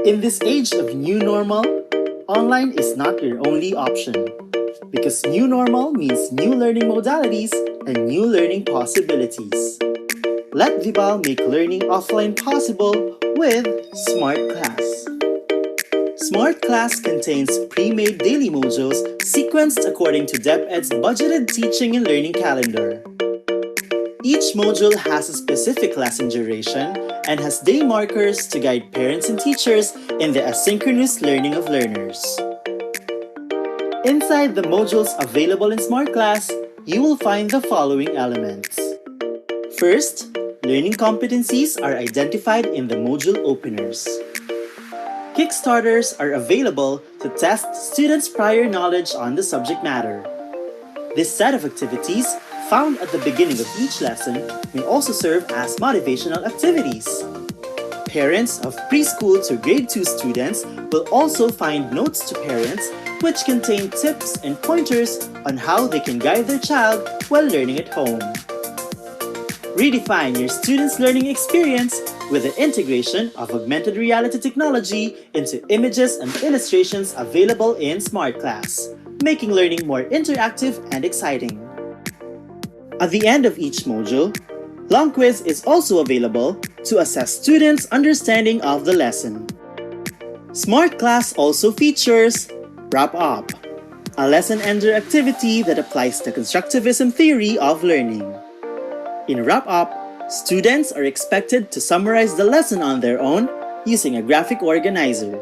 In this age of new normal, online is not your only option. Because new normal means new learning modalities and new learning possibilities. Let Vibal make learning offline possible with Smart Class. Smart Class contains pre-made daily modules sequenced according to DepEd's budgeted teaching and learning calendar. Each module has a specific lesson duration and has day markers to guide parents and teachers in the asynchronous learning of learners. Inside the modules available in Smart Class, you will find the following elements. First, learning competencies are identified in the module openers. Kickstarters are available to test students' prior knowledge on the subject matter. This set of activities, found at the beginning of each lesson, may also serve as motivational activities. Parents of preschool to grade 2 students will also find notes to parents which contain tips and pointers on how they can guide their child while learning at home. Redefine your students' learning experience with the integration of augmented reality technology into images and illustrations available in Smart Class, making learning more interactive and exciting. At the end of each module, Long Quiz is also available to assess students' understanding of the lesson. Smart Class also features Wrap Up, a lesson ender activity that applies the constructivism theory of learning. In Wrap Up, students are expected to summarize the lesson on their own using a graphic organizer.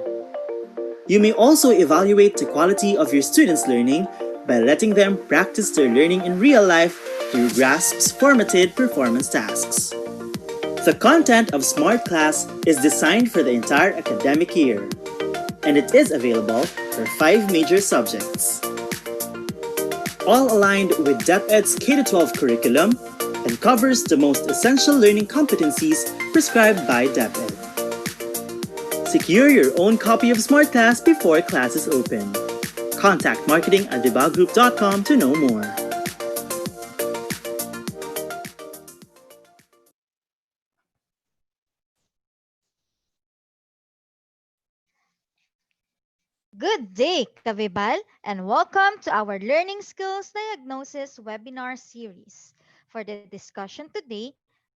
You may also evaluate the quality of your students' learning by letting them practice their learning in real life through GRASP's formatted performance tasks. The content of Smart Class is designed for the entire academic year, and it is available for 5 major subjects, all aligned with DepEd's K-12 curriculum and covers the most essential learning competencies prescribed by DepEd. Secure your own copy of Smart Class before classes open. Contact marketing@dibalgroup.com to know more. Good day, Kavibal, and welcome to our Learning Skills Diagnosis webinar series. For the discussion today,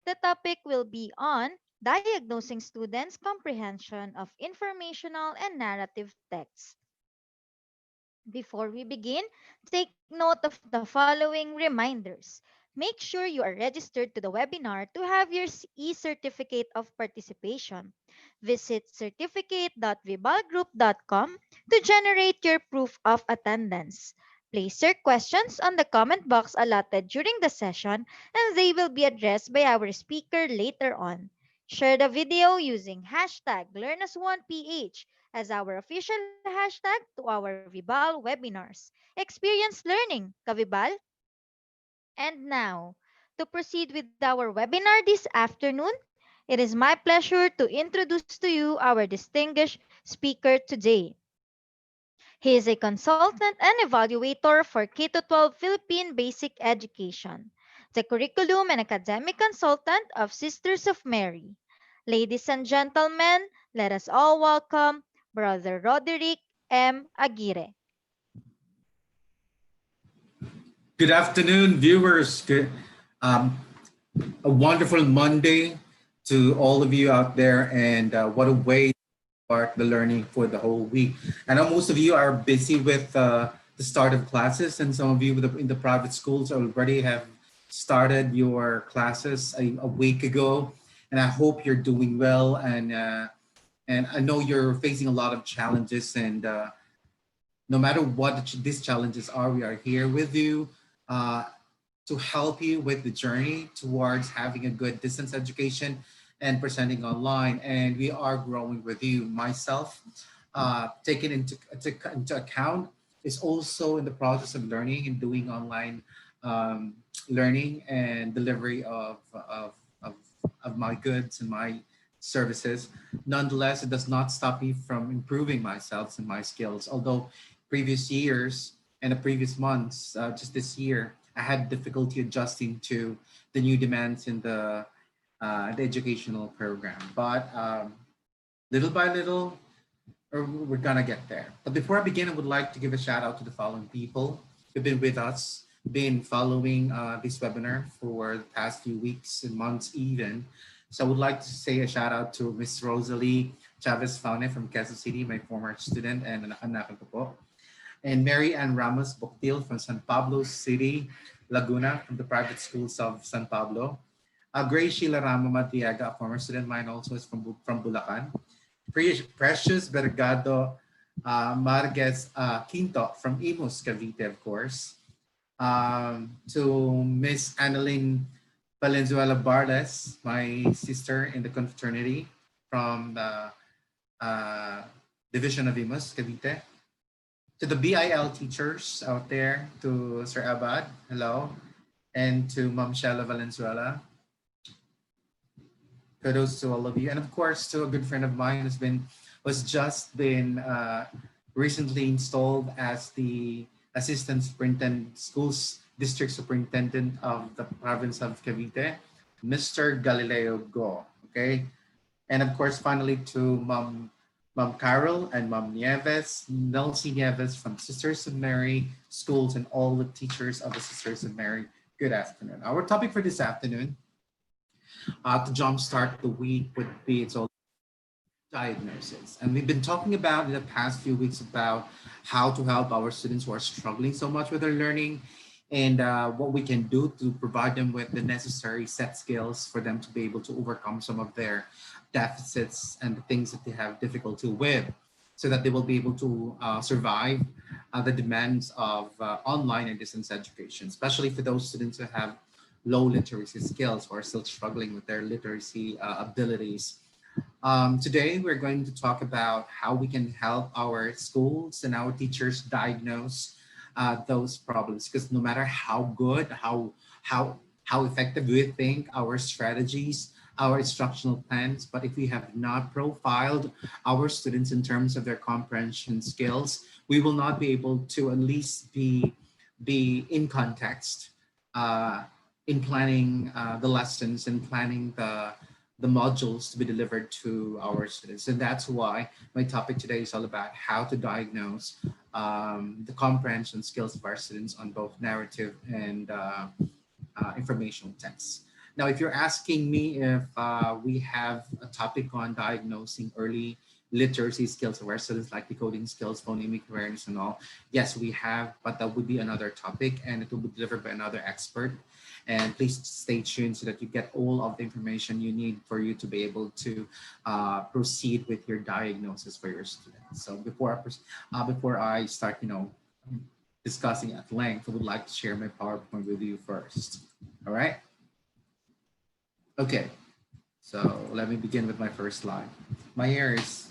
the topic will be on diagnosing students' comprehension of informational and narrative text. Before we begin, take note of the following reminders. Make sure you are registered to the webinar to have your e-certificate of participation. Visit certificate.vibalgroup.com to generate your proof of attendance. Place your questions on the comment box allotted during the session and they will be addressed by our speaker later on. Share the video using hashtag LearnAs1PH as our official hashtag to our Vibal webinars. Experience learning, Kavibal. And now, to proceed with our webinar this afternoon, it is my pleasure to introduce to you our distinguished speaker today. He is a consultant and evaluator for K-12 Philippine Basic Education, the curriculum and academic consultant of Sisters of Mary. Ladies and gentlemen, let us all welcome Brother Roderick M. Aguirre. Good afternoon, viewers. Um, a wonderful Monday to all of you out there, and what a way to start the learning for the whole week. I know most of you are busy with the start of classes, and some of you in the private schools already have started your classes a week ago. And I hope you're doing well, and I know you're facing a lot of challenges, and no matter what these challenges are, we are here with you. Uh, to help you with the journey towards having a good distance education and presenting online. And we are growing with you. Myself, taken into account, is also in the process of learning and doing online um, learning and delivery of, of my goods and my services. Nonetheless, it does not stop me from improving myself and my skills. Although previous years and the previous months, just this year, I had difficulty adjusting to the new demands in the educational program. But little by little, we're gonna get there. But before I begin, I would like to give a shout out to the following people who've been with us, been following this webinar for the past few weeks and months even. So I would like to say a shout out to Miss Rosalie Chavez Faune from Quezon City, my former student and anak ko po. And Mary Ann Ramos Boctil from San Pablo City, Laguna, from the private schools of San Pablo. Grace Sheila Rama Matiaga, a former student of mine, also is from Bulacan. Precious Vergado Marquez Quinto from Imus, Cavite, of course. To Miss Annalyn Valenzuela Barles, my sister in the confraternity from the Division of Imus, Cavite. To the BIL teachers out there, to Sir Abad, hello, and to Ma'am Shella Valenzuela. Kudos to all of you, and of course to a good friend of mine was just been recently installed as the assistant superintendent, schools district superintendent of the province of Cavite, Mr. Galileo Go. Okay, and of course finally to Mom Carol and Mom Nieves, Nelsie Nieves from Sisters of Mary Schools, and all the teachers of the Sisters of Mary. Good afternoon. Our topic for this afternoon, to jumpstart the week, would be it's all diagnosis. And we've been talking about in the past few weeks about how to help our students who are struggling so much with their learning, and what we can do to provide them with the necessary set skills for them to be able to overcome some of their deficits and the things that they have difficulty with, so that they will be able to survive the demands of online and distance education, especially for those students who have low literacy skills or are still struggling with their literacy abilities. Today, we're going to talk about how we can help our schools and our teachers diagnose those problems. Because no matter how good, how effective we think our strategies, our instructional plans, but if we have not profiled our students in terms of their comprehension skills, we will not be able to at least be in context uh, in planning the lessons and planning the modules to be delivered to our students. And that's why my topic today is all about how to diagnose the comprehension skills of our students on both narrative and informational texts. Now, if you're asking me if we have a topic on diagnosing early literacy skills of our students, like decoding skills, phonemic awareness, and all, yes, we have, but that would be another topic and it will be delivered by another expert. And please stay tuned so that you get all of the information you need for you to be able to proceed with your diagnosis for your students. So before I start, discussing at length, I would like to share my PowerPoint with you first. All right. Okay. So let me begin with my first slide. My hair is,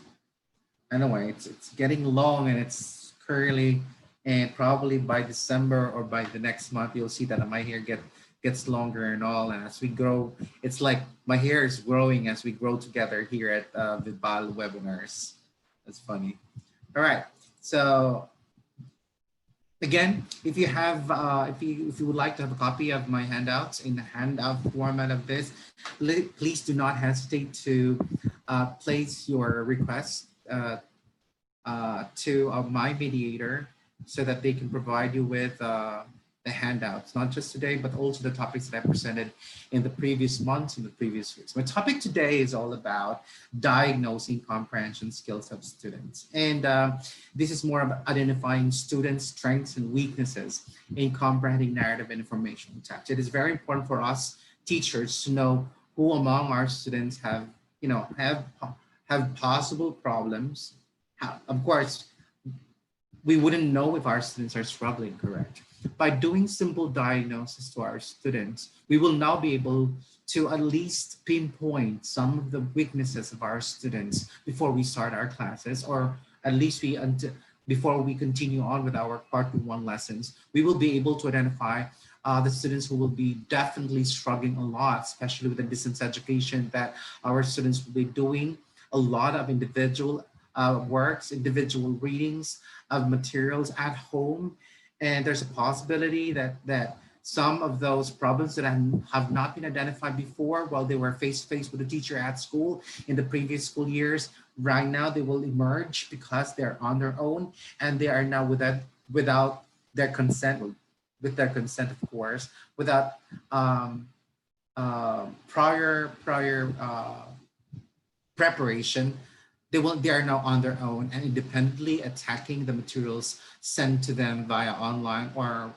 anyway, it's getting long and it's curly, and probably by December or by the next month, you'll see that my hair gets longer and all. And as we grow, it's like my hair is growing as we grow together here at Vibal webinars. That's funny. All right. So again, if you have, if you would like to have a copy of my handouts in the handout format of this, please do not hesitate to place your request to my mediator so that they can provide you with the handouts, not just today, but also the topics that I presented in the previous months and the previous weeks. My topic today is all about diagnosing comprehension skills of students. And this is more about identifying students' strengths and weaknesses in comprehending narrative and informational text. It is very important for us teachers to know who among our students have, have possible problems. Of course, we wouldn't know if our students are struggling, correct? By doing simple diagnosis to our students, we will now be able to at least pinpoint some of the weaknesses of our students before we start our classes, or at least before we continue on with our part 1 lessons. We will be able to identify the students who will be definitely struggling a lot, especially with the distance education, that our students will be doing a lot of individual works, individual readings of materials at home. And there's a possibility that some of those problems that have not been identified before while they were face-to-face with a teacher at school in the previous school years, right now they will emerge because they're on their own and they are now without their consent, with their consent, of course, without prior preparation. They are now on their own and independently attacking the materials sent to them via online or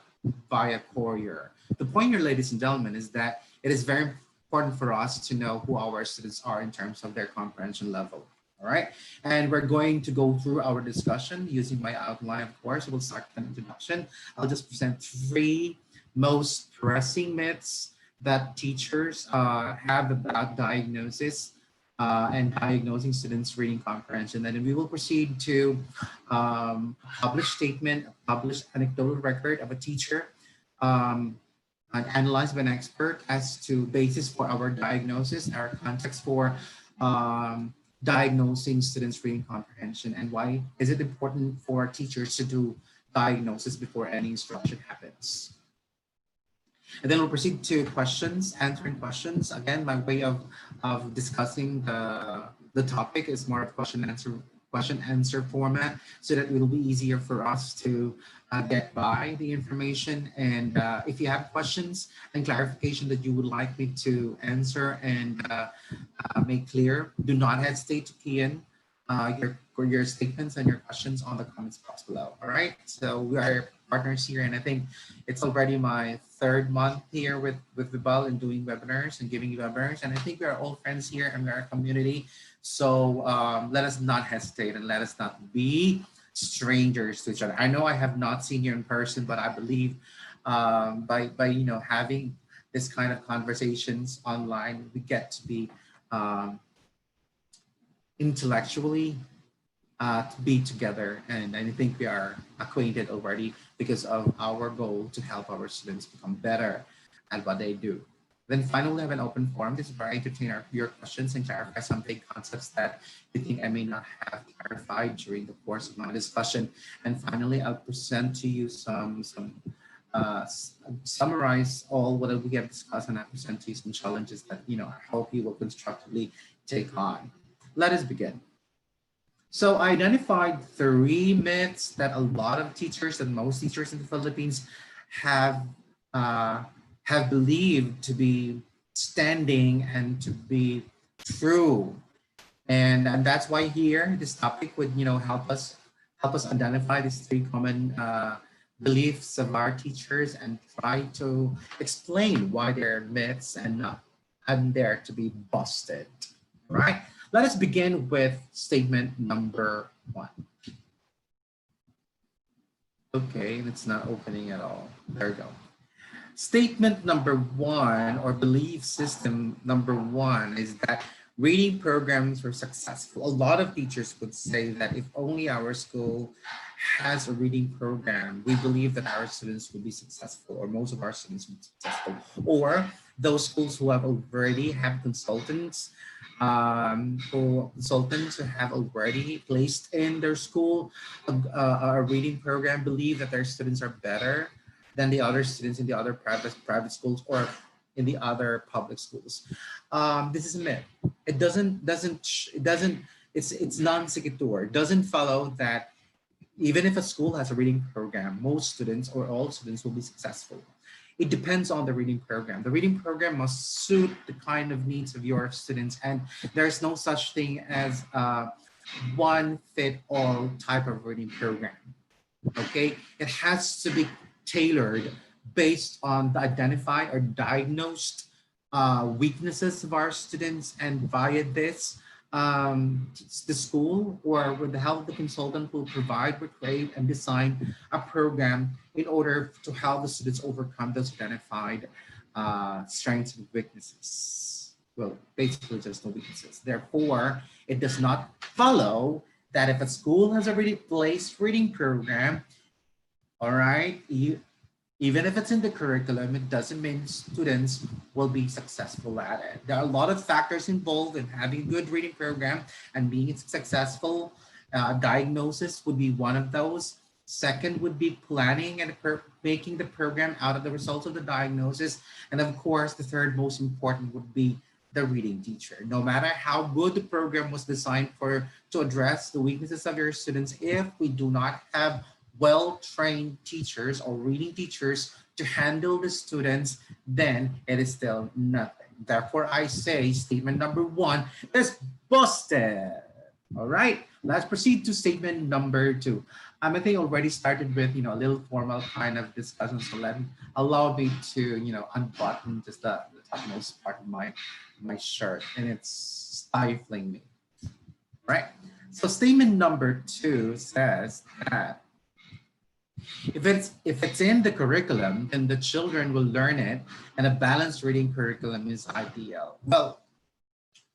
via courier. The point here, ladies and gentlemen, is that it is very important for us to know who our students are in terms of their comprehension level. All right. And we're going to go through our discussion using my outline, of course. We'll start with an introduction. I'll just present 3 most pressing myths that teachers have about diagnosis and diagnosing students' reading comprehension. And then we will proceed to published statement, published anecdotal record of a teacher, and analyzed by an expert as to basis for our diagnosis, our context for diagnosing students' reading comprehension, and why is it important for teachers to do diagnosis before any instruction happens. And then we'll proceed to questions, answering questions. Again, my way of discussing the topic is more of question answer format, so that it will be easier for us to get by the information. And if you have questions and clarification that you would like me to answer and make clear, do not hesitate to key in your statements and your questions on the comments box below. All right. So we are partners here, and I think it's already my third month here with Vibal and doing webinars and giving webinars, and I think we are all friends here and we're a community. So let us not hesitate and let us not be strangers to each other. I know I have not seen you in person, but I believe by you know having this kind of conversations online, we get to be um, intellectually to be together, and I think we are acquainted already because of our goal to help our students become better at what they do. Then finally, we have an open forum. This is where I entertain your questions and clarify some big concepts that you think I may not have clarified during the course of my discussion. And finally, I'll present to you summarize all what we have discussed, and I present to you some challenges that I hope you will constructively take on. Let us begin. So I identified 3 myths that a lot of teachers and most teachers in the Philippines have believed to be standing and to be true, and that's why here this topic would help us identify these 3 common beliefs of our teachers and try to explain why they're myths and not and there to be busted. Right? Let us begin with statement number 1. Okay, it's not opening at all. There we go. Statement number 1, or belief system number 1, is that reading programs were successful. A lot of teachers would say that if only our school has a reading program, we believe that our students will be successful, or most of our students will be successful. Or those schools who already have consultants who have already placed in their school a reading program believe that their students are better than the other students in the other private schools or in the other public schools. This is a myth. It's non sequitur. It doesn't follow that even if a school has a reading program, most students or all students will be successful. It depends on the reading program. The reading program must suit the kind of needs of your students, and there's no such thing as one fit all type of reading program. Okay, it has to be tailored based on the identified or diagnosed weaknesses of our students, and via this the school, or with the help of the consultant, will provide, create, and design a program in order to help the students overcome those identified strengths and weaknesses. Well, basically just no weaknesses. Therefore, it does not follow that if a school has already placed reading program, all right, even if it's in the curriculum, it doesn't mean students will be successful at it. There are a lot of factors involved in having a good reading program and being successful. Diagnosis would be one of those. Second would be planning and making the program out of the results of the diagnosis. And of course, the third most important would be the reading teacher. No matter how good the program was designed to address the weaknesses of your students, if we do not have well-trained teachers or reading teachers to handle the students, then it is still nothing. Therefore, I say statement number 1 is busted. All right, let's proceed to statement number 2. I think already started with a little formal kind of discussion, so allow me to unbutton just the topmost part of my shirt, and it's stifling me. All right, so statement number 2 says that if it's in the curriculum, then the children will learn it, and a balanced reading curriculum is ideal. Well,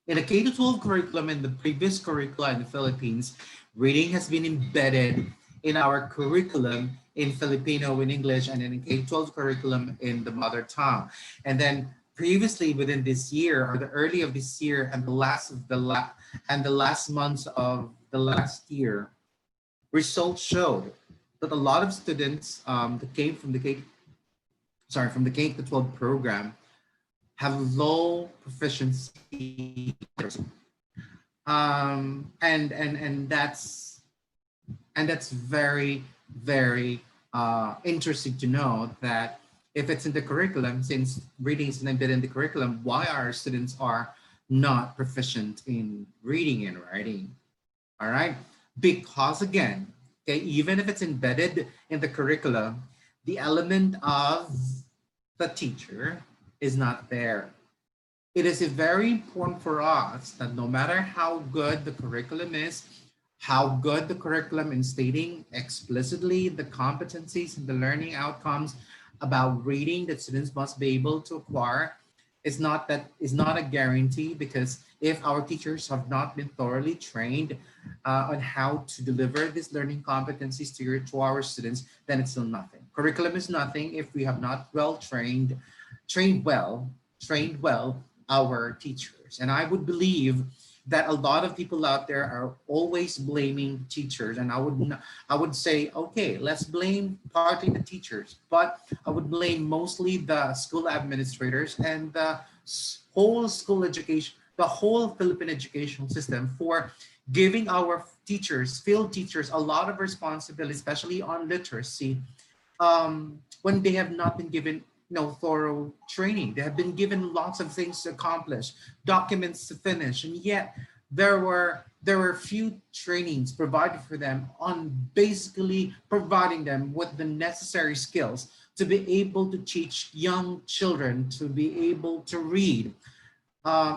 in the K-12 curriculum and the previous curricula in the Philippines, reading has been embedded in our curriculum in Filipino, in English, and in the K-12 curriculum in the mother tongue. And then previously within this year, or the early of this year and the last months of the last year, results showed that a lot of students that came from the K-12 program have low proficiency, and that's very interesting to know that if it's in the curriculum, since reading is embedded in the curriculum, why our students are not proficient in reading and writing. All right, because again, Okay, even if it's embedded in the curriculum, the element of the teacher is not there. It is very important for us that no matter how good the curriculum is, how good the curriculum in stating explicitly the competencies and the learning outcomes about reading that students must be able to acquire, is not a guarantee, because if our teachers have not been thoroughly trained on how to deliver these learning competencies to our students, then it's still nothing. Curriculum is nothing if we have not well trained, trained well, trained well our teachers. And I would believe that a lot of people out there are always blaming teachers, and I would say, okay, let's blame partly the teachers, but I would blame mostly the school administrators and the whole school education, the whole Philippine educational system, for giving our teachers, field teachers, a lot of responsibility, especially on literacy, when they have not been given thorough training. They have been given lots of things to accomplish, documents to finish, and yet there were few trainings provided for them on basically providing them with the necessary skills to be able to teach young children to be able to read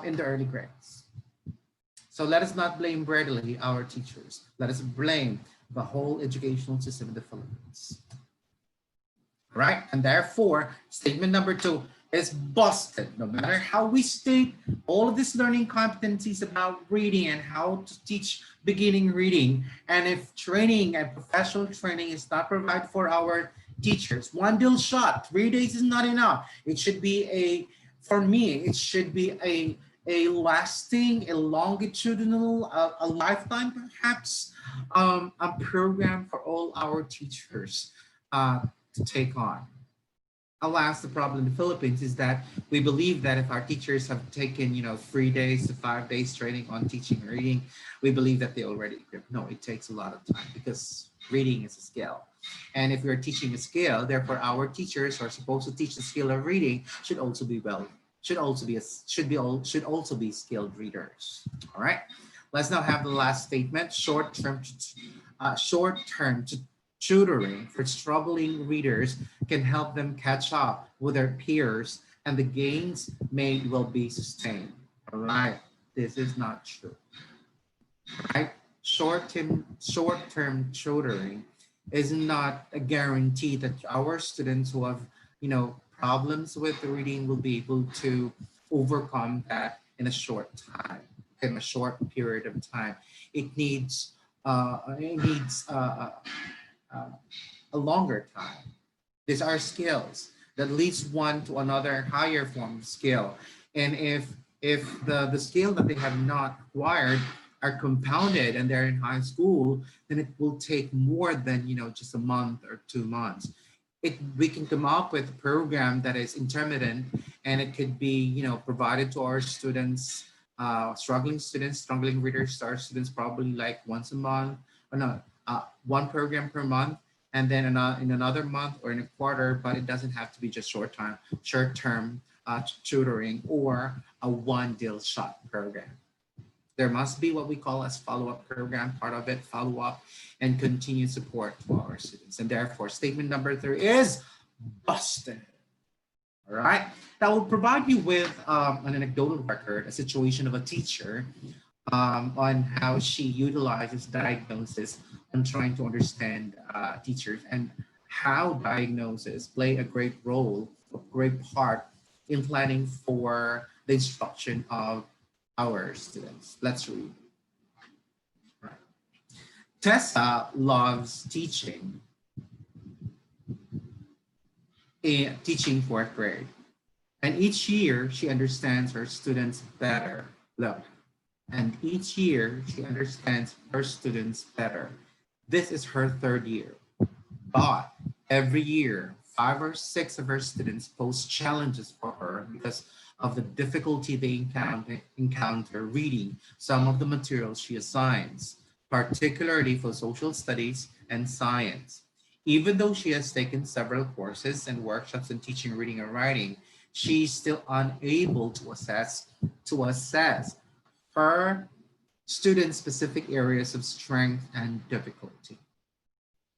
in the early grades. So let us not blame readily our teachers. Let us blame the whole educational system in the Philippines. Right? And therefore, statement number 2 is busted. No matter how we state all of these learning competencies about reading and how to teach beginning reading, and if training and professional training is not provided for our teachers, one deal shot, 3 days is not enough. It should be for me, it should be a lasting, a longitudinal, a lifetime perhaps, a program for all our teachers to take on. Alas, the problem in the Philippines is that we believe that if our teachers have taken, 3 days to 5 days training on teaching and reading, we believe that they already equipped. No, it takes a lot of time, because reading is a skill. And if we're teaching a skill, therefore our teachers who are supposed to teach the skill of reading should also be skilled readers. All right. Let's now have the last statement. Short-term tutoring for struggling readers can help them catch up with their peers, and the gains made will be sustained. All right, this is not true. Right? Short-term tutoring is not a guarantee that our students who have, problems with reading will be able to overcome that in a short time, in a short period of time. It needs a longer time. These are skills that leads one to another higher form of skill. And if the skill that they have not acquired are compounded and they're in high school, then it will take more than just a month or 2 months. We can come up with a program that is intermittent, and it could be provided to our students, struggling readers, our students, probably like once a month, or no, one program per month, and then in another month or in a quarter. But it doesn't have to be just short-term tutoring or a one deal shot program. There must be what we call as follow-up program, part of it, follow-up and continued support to our students. And therefore, statement number 3 is busted. All right. That will provide you with an anecdotal record, a situation of a teacher on how she utilizes diagnosis on trying to understand teachers, and how diagnosis play a great role, a great part in planning for the instruction of our students. Let's read. Right. Tessa loves teaching fourth grade. And each year she understands her students better. Look, and each year she understands her students better. This is her 3rd year. But every year, 5 or 6 of her students pose challenges for her because of the difficulty they encounter reading some of the materials she assigns, particularly for social studies and science. Even though she has taken several courses and workshops in teaching reading and writing, she's still unable to assess her student-specific areas of strength and difficulty.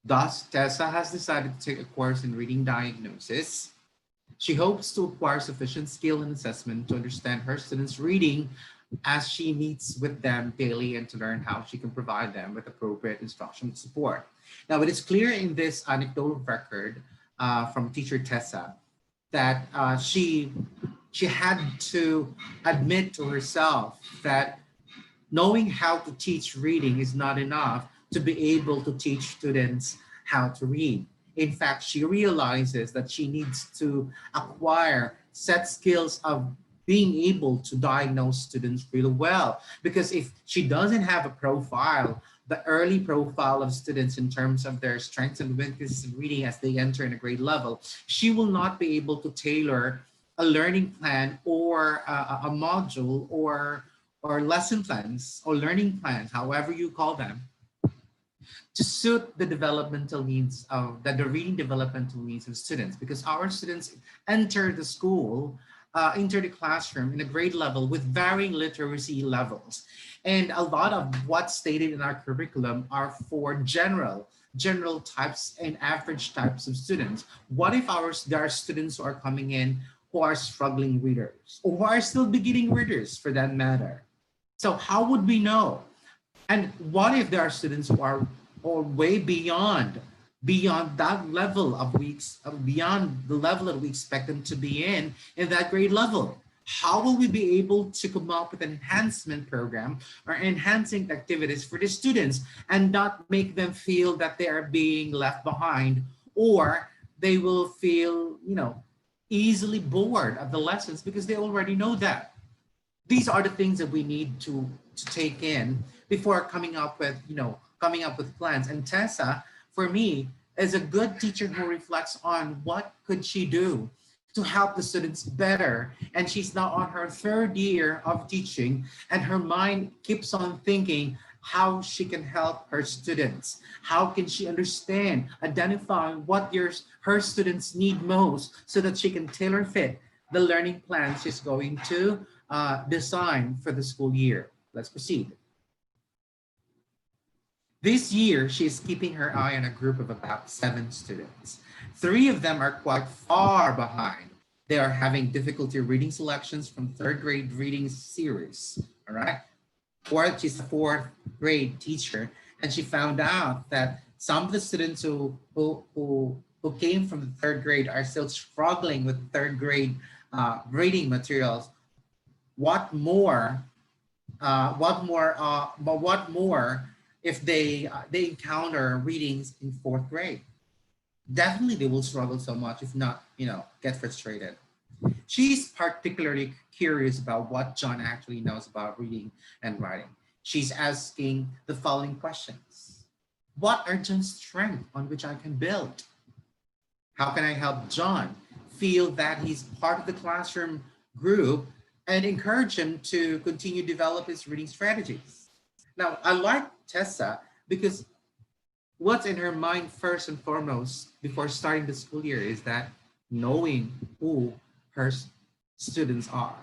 Thus, Tessa has decided to take a course in reading diagnosis. She hopes to acquire sufficient skill and assessment to understand her students' reading as she meets with them daily and to learn how she can provide them with appropriate instruction and support. Now, it is clear in this anecdotal record from teacher Tessa that she had to admit to herself that knowing how to teach reading is not enough to be able to teach students how to read. In fact, she realizes that she needs to acquire set skills of being able to diagnose students really well. Because if she doesn't have a profile, the early profile of students in terms of their strengths and weaknesses in reading as they enter in a grade level, she will not be able to tailor a learning plan or a module or lesson plans or learning plans, however you call them, to suit the developmental needs of the reading developmental needs of students, because our students enter the school, enter the classroom in a grade level with varying literacy levels. And a lot of what's stated in our curriculum are for general types and average types of students. What if there are students who are coming in who are struggling readers or who are still beginning readers for that matter? So how would we know? And what if there are students who are or way beyond that level of weeks, beyond the level that we expect them to be in that grade level? How will we be able to come up with an enhancement program or enhancing activities for the students and not make them feel that they are being left behind, or they will feel, easily bored of the lessons because they already know that? These are the things that we need to take in before coming up with plans. And Tessa, for me, is a good teacher who reflects on what could she do to help the students better. And she's now on her third year of teaching, and her mind keeps on thinking how she can help her students. How can she understand, identify what her students need most so that she can tailor fit the learning plan she's going to design for the school year. Let's proceed. This year, she is keeping her eye on a group of about 7 students. 3 of them are quite far behind. They are having difficulty reading selections from third grade reading series. All right. She's a fourth grade teacher, and she found out that some of the students who came from the third grade are still struggling with third grade reading materials. What more if they encounter readings in fourth grade? Definitely they will struggle so much, if not, get frustrated. She's particularly curious about what John actually knows about reading and writing. She's asking the following questions. What are John's strengths on which I can build? How can I help John feel that he's part of the classroom group and encourage him to continue to develop his reading strategies? Now, I like Tessa because what's in her mind first and foremost before starting the school year is that knowing who her students are.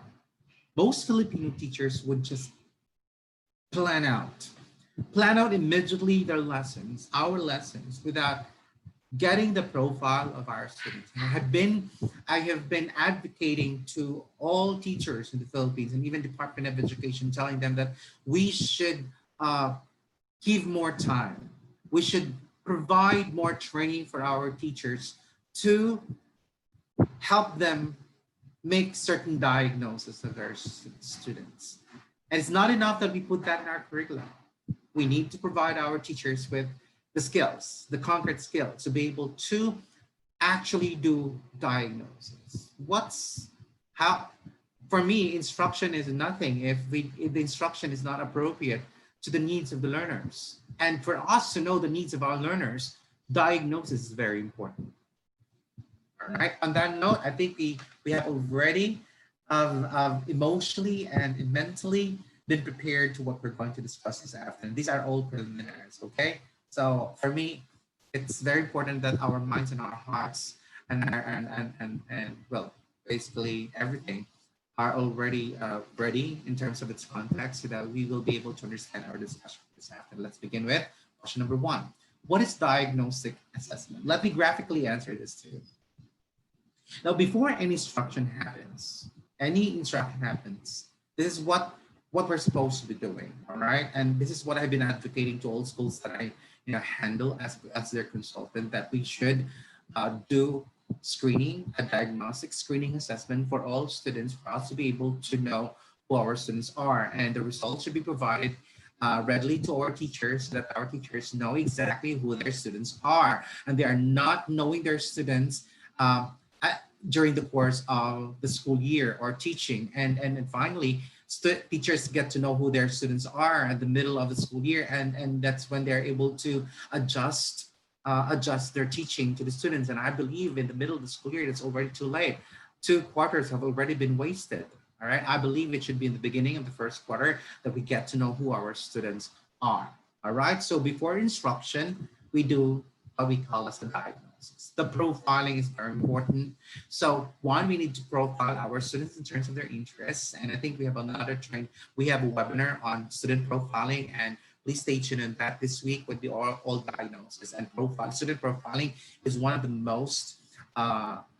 Most Filipino teachers would just plan out immediately their lessons, our lessons, without getting the profile of our students. And I have been advocating to all teachers in the Philippines and even Department of Education, telling them that we should give more time. We should provide more training for our teachers to help them make certain diagnoses of their students. And it's not enough that we put that in our curriculum. We need to provide our teachers with the skills, the concrete skills to be able to actually do diagnosis. For me, instruction is nothing if the instruction is not appropriate to the needs of the learners. And for us to know the needs of our learners, diagnosis is very important. All right. On that note, I think we have already emotionally and mentally been prepared to what we're going to discuss this afternoon. These are all preliminaries. Okay. So for me, it's very important that our minds and our hearts and well, basically everything are already ready in terms of its context so that we will be able to understand our discussion this afternoon. Let's begin with question number 1. What is diagnostic assessment? Let me graphically answer this too. Now, before any instruction happens, this is what we're supposed to be doing, all right? And this is what I've been advocating to all schools that I handle as their consultant, that we should do screening, a diagnostic screening assessment for all students, for us to be able to know who our students are. And the results should be provided readily to our teachers, so that our teachers know exactly who their students are, and they are not knowing their students during the course of the school year or teaching. And finally, teachers get to know who their students are at the middle of the school year, and that's when they're able to adjust their teaching to the students. And I believe in the middle of the school year, it's already too late. 2 quarters have already been wasted. All right, I believe it should be in the beginning of the first quarter that we get to know who our students are. All right, so before instruction, we do what we call as the diagnosis. The profiling is very important. So one, we need to profile our students in terms of their interests. And I think we have we have a webinar on student profiling, and please stay tuned on that this week with the all diagnosis and profile. Student profiling is one of the most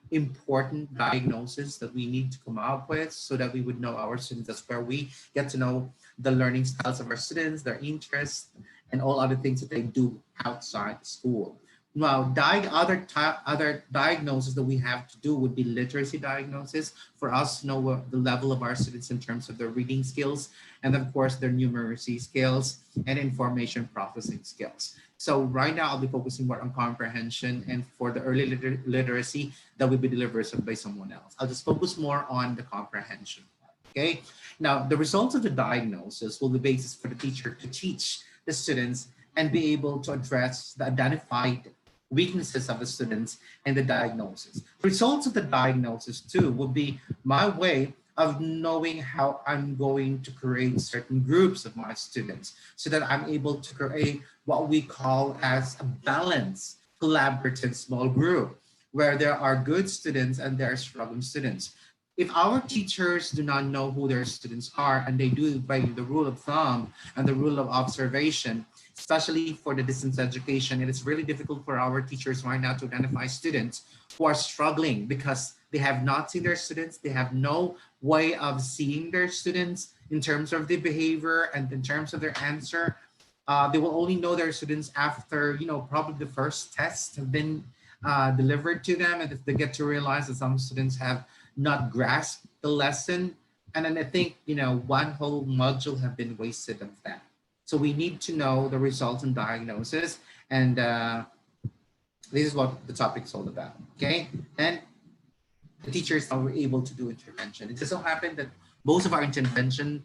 important diagnosis that we need to come up with, so that we would know our students. That's where we get to know the learning styles of our students, their interests, and all other things that they do outside school. Now, other diagnosis that we have to do would be literacy diagnosis, for us to know the level of our students in terms of their reading skills, and of course their numeracy skills and information processing skills. So right now I'll be focusing more on comprehension, and for the early literacy, that will be delivered by someone else. I'll just focus more on the comprehension. Okay. Now, the results of the diagnosis will be the basis for the teacher to teach the students and be able to address the identified weaknesses of the students and the diagnosis. Results of the diagnosis too will be my way of knowing how I'm going to create certain groups of my students, so that I'm able to create what we call as a balanced, collaborative small group, where there are good students and there are struggling students. If our teachers do not know who their students are, and they do it by the rule of thumb and the rule of observation, especially for the distance education, it is really difficult for our teachers right now to identify students who are struggling because they have not seen their students. They have no way of seeing their students in terms of their behavior and in terms of their answer. They will only know their students after, probably the first tests have been delivered to them, and if they get to realize that some students have not grasped the lesson. And then I think, one whole module have been wasted of that. So we need to know the results and diagnosis, and this is what the topic is all about, okay? And the teachers are able to do intervention. It just so happened that most of our intervention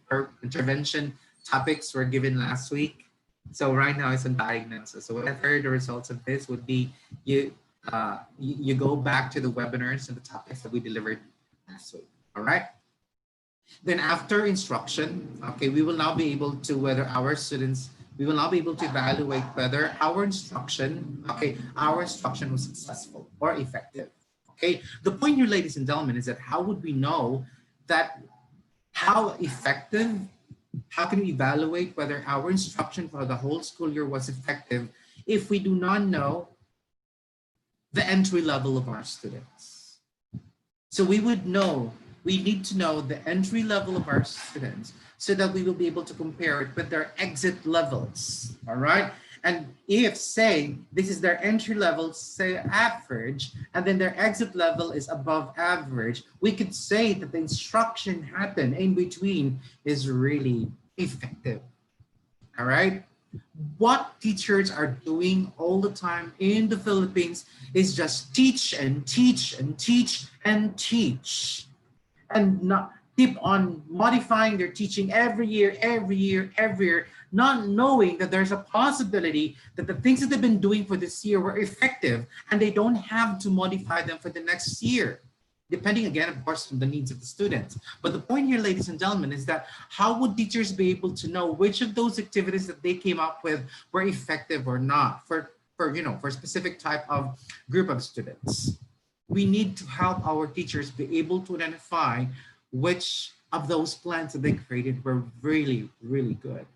topics were given last week. So right now it's on diagnosis. So whatever the results of this would be, you go back to the webinars and the topics that we delivered last week, all right? Then after instruction, okay, we will now be able to evaluate whether our instruction was successful or effective. Okay, the point here, ladies and gentlemen, is that how would we know that how effective, how can we evaluate whether our instruction for the whole school year was effective if we do not know the entry level of our students? So we need to know the entry level of our students so that we will be able to compare it with their exit levels, all right? And if, say, this is their entry level, say average, and then their exit level is above average, we could say that the instruction happened in between is really effective, all right? What teachers are doing all the time in the Philippines is just teach and teach and teach and teach, and not keep on modifying their teaching every year, not knowing that there's a possibility that the things that they've been doing for this year were effective and they don't have to modify them for the next year, depending again, of course, on the needs of the students. But the point here, ladies and gentlemen, is that how would teachers be able to know which of those activities that they came up with were effective or not for a specific type of group of students? We need to help our teachers be able to identify which of those plans that they created were really, really good.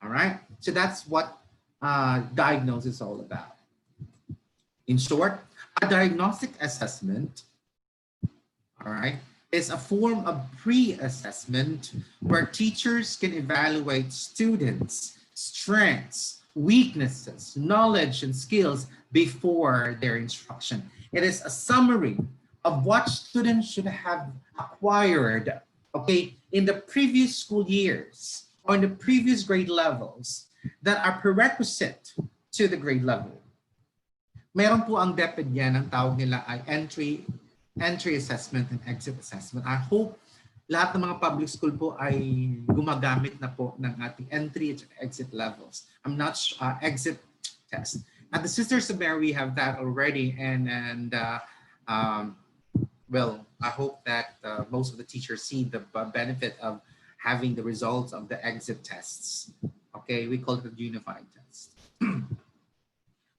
All right. So that's what diagnosis is all about. In short, a diagnostic assessment, all right, is a form of pre-assessment where teachers can evaluate students' strengths, weaknesses, knowledge, and skills before their instruction. It is a summary of what students should have acquired, okay, in the previous school years or in the previous grade levels that are prerequisite to the grade level. Meron po ang DepEd yan, ang tawag nila ay entry assessment and exit assessment. I hope lahat ng mga public school po ay gumagamit na po ng ating entry and exit levels. I'm not exit test. At the Sisters of Mary, we have that already, and well, I hope that most of the teachers see the benefit of having the results of the exit tests. Okay, we call it a unified test.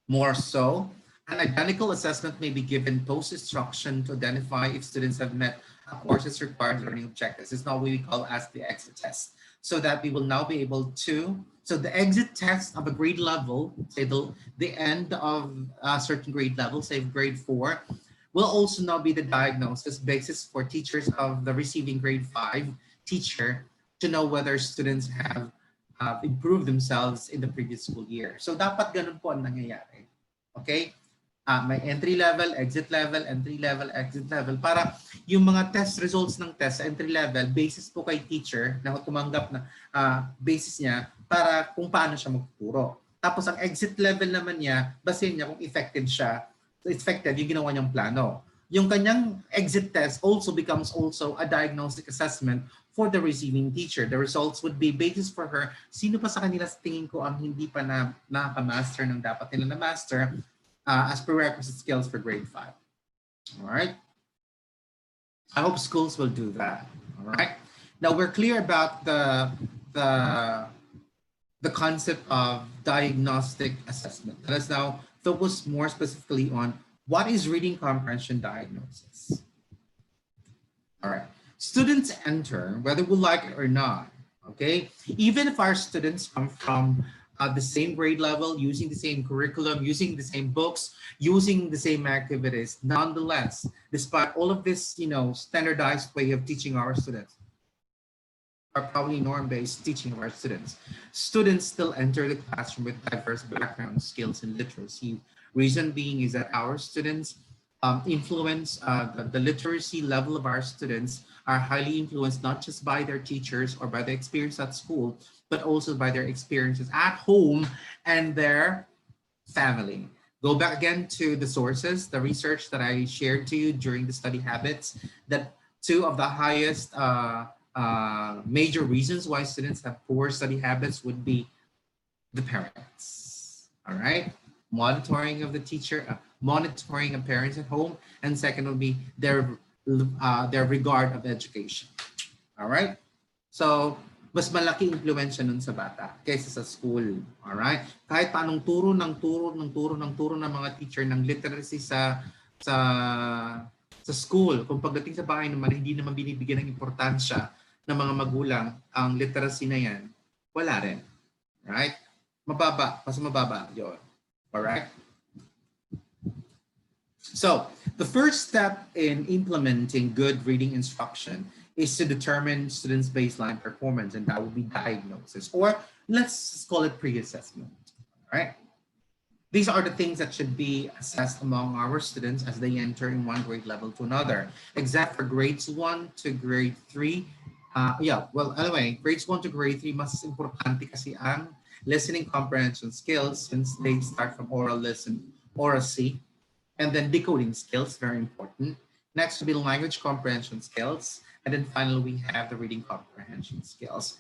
More so, an identical assessment may be given post-instruction to identify if students have met a course's required learning objectives. It's not what we call as the exit test. So that we will now be able to, so the exit test of a grade level, say the end of a certain grade level, say grade 4, will also now be the diagnosis basis for teachers of the receiving grade 5 teacher to know whether students have improved themselves in the previous school year. So dapat ganun po ang nangyayari. Okay? May entry level, exit level, entry level, exit level. Para yung mga test results ng test sa entry level, basis po kay teacher na tumanggap na basis niya para kung paano siya magtuturo. Tapos ang exit level naman niya, basin niya kung effective siya. So effective yung ginawa niyang plano. Yung kanyang exit test also becomes also a diagnostic assessment for the receiving teacher. The results would be basis for her. Sino pa sa kanila sa tingin ko ang hindi pa nakaka-master ng dapat nila na master as prerequisite skills for grade 5. All right. I hope schools will do that. All right. Now we're clear about the concept of diagnostic assessment. Let us now focus more specifically on what is reading comprehension diagnosis. All right. Students enter whether we like it or not. Okay. Even if our students come from the same grade level, using the same curriculum, using the same books, using the same activities. Nonetheless, despite all of this, standardized way of teaching our students, are probably norm-based teaching of our students, students still enter the classroom with diverse backgrounds, skills, and literacy. Reason being is that our students influence, the literacy level of our students are highly influenced not just by their teachers or by the experience at school, but also by their experiences at home and their family. Go back again to the sources, the research that I shared to you during the study habits, that 2 of the highest major reasons why students have poor study habits would be the parents. All right, monitoring of the teacher, monitoring of parents at home, and second would be their regard of education. All right, so mas malaki impluwensya nun sa bata kaysa sa school. All right, kahit paanong turo ng mga teacher ng literacy sa school, kung pagdating sa bahay naman hindi naman binibigyan ng importansya ng mga magulang ang literacy na yan, wala rin. Right? Mababa, mas mababa yun. Alright? So, the first step in implementing good reading instruction is to determine students' baseline performance, and that would be diagnosis, or let's call it pre-assessment. Alright? These are the things that should be assessed among our students as they enter in one grade level to another, except for grades 1 to grade 3. Grades 1 to grade 3, mas importante kasi ang listening comprehension skills, since they start from oral listen, oral see, and then decoding skills, very important. Next will be language comprehension skills, and then finally we have the reading comprehension skills.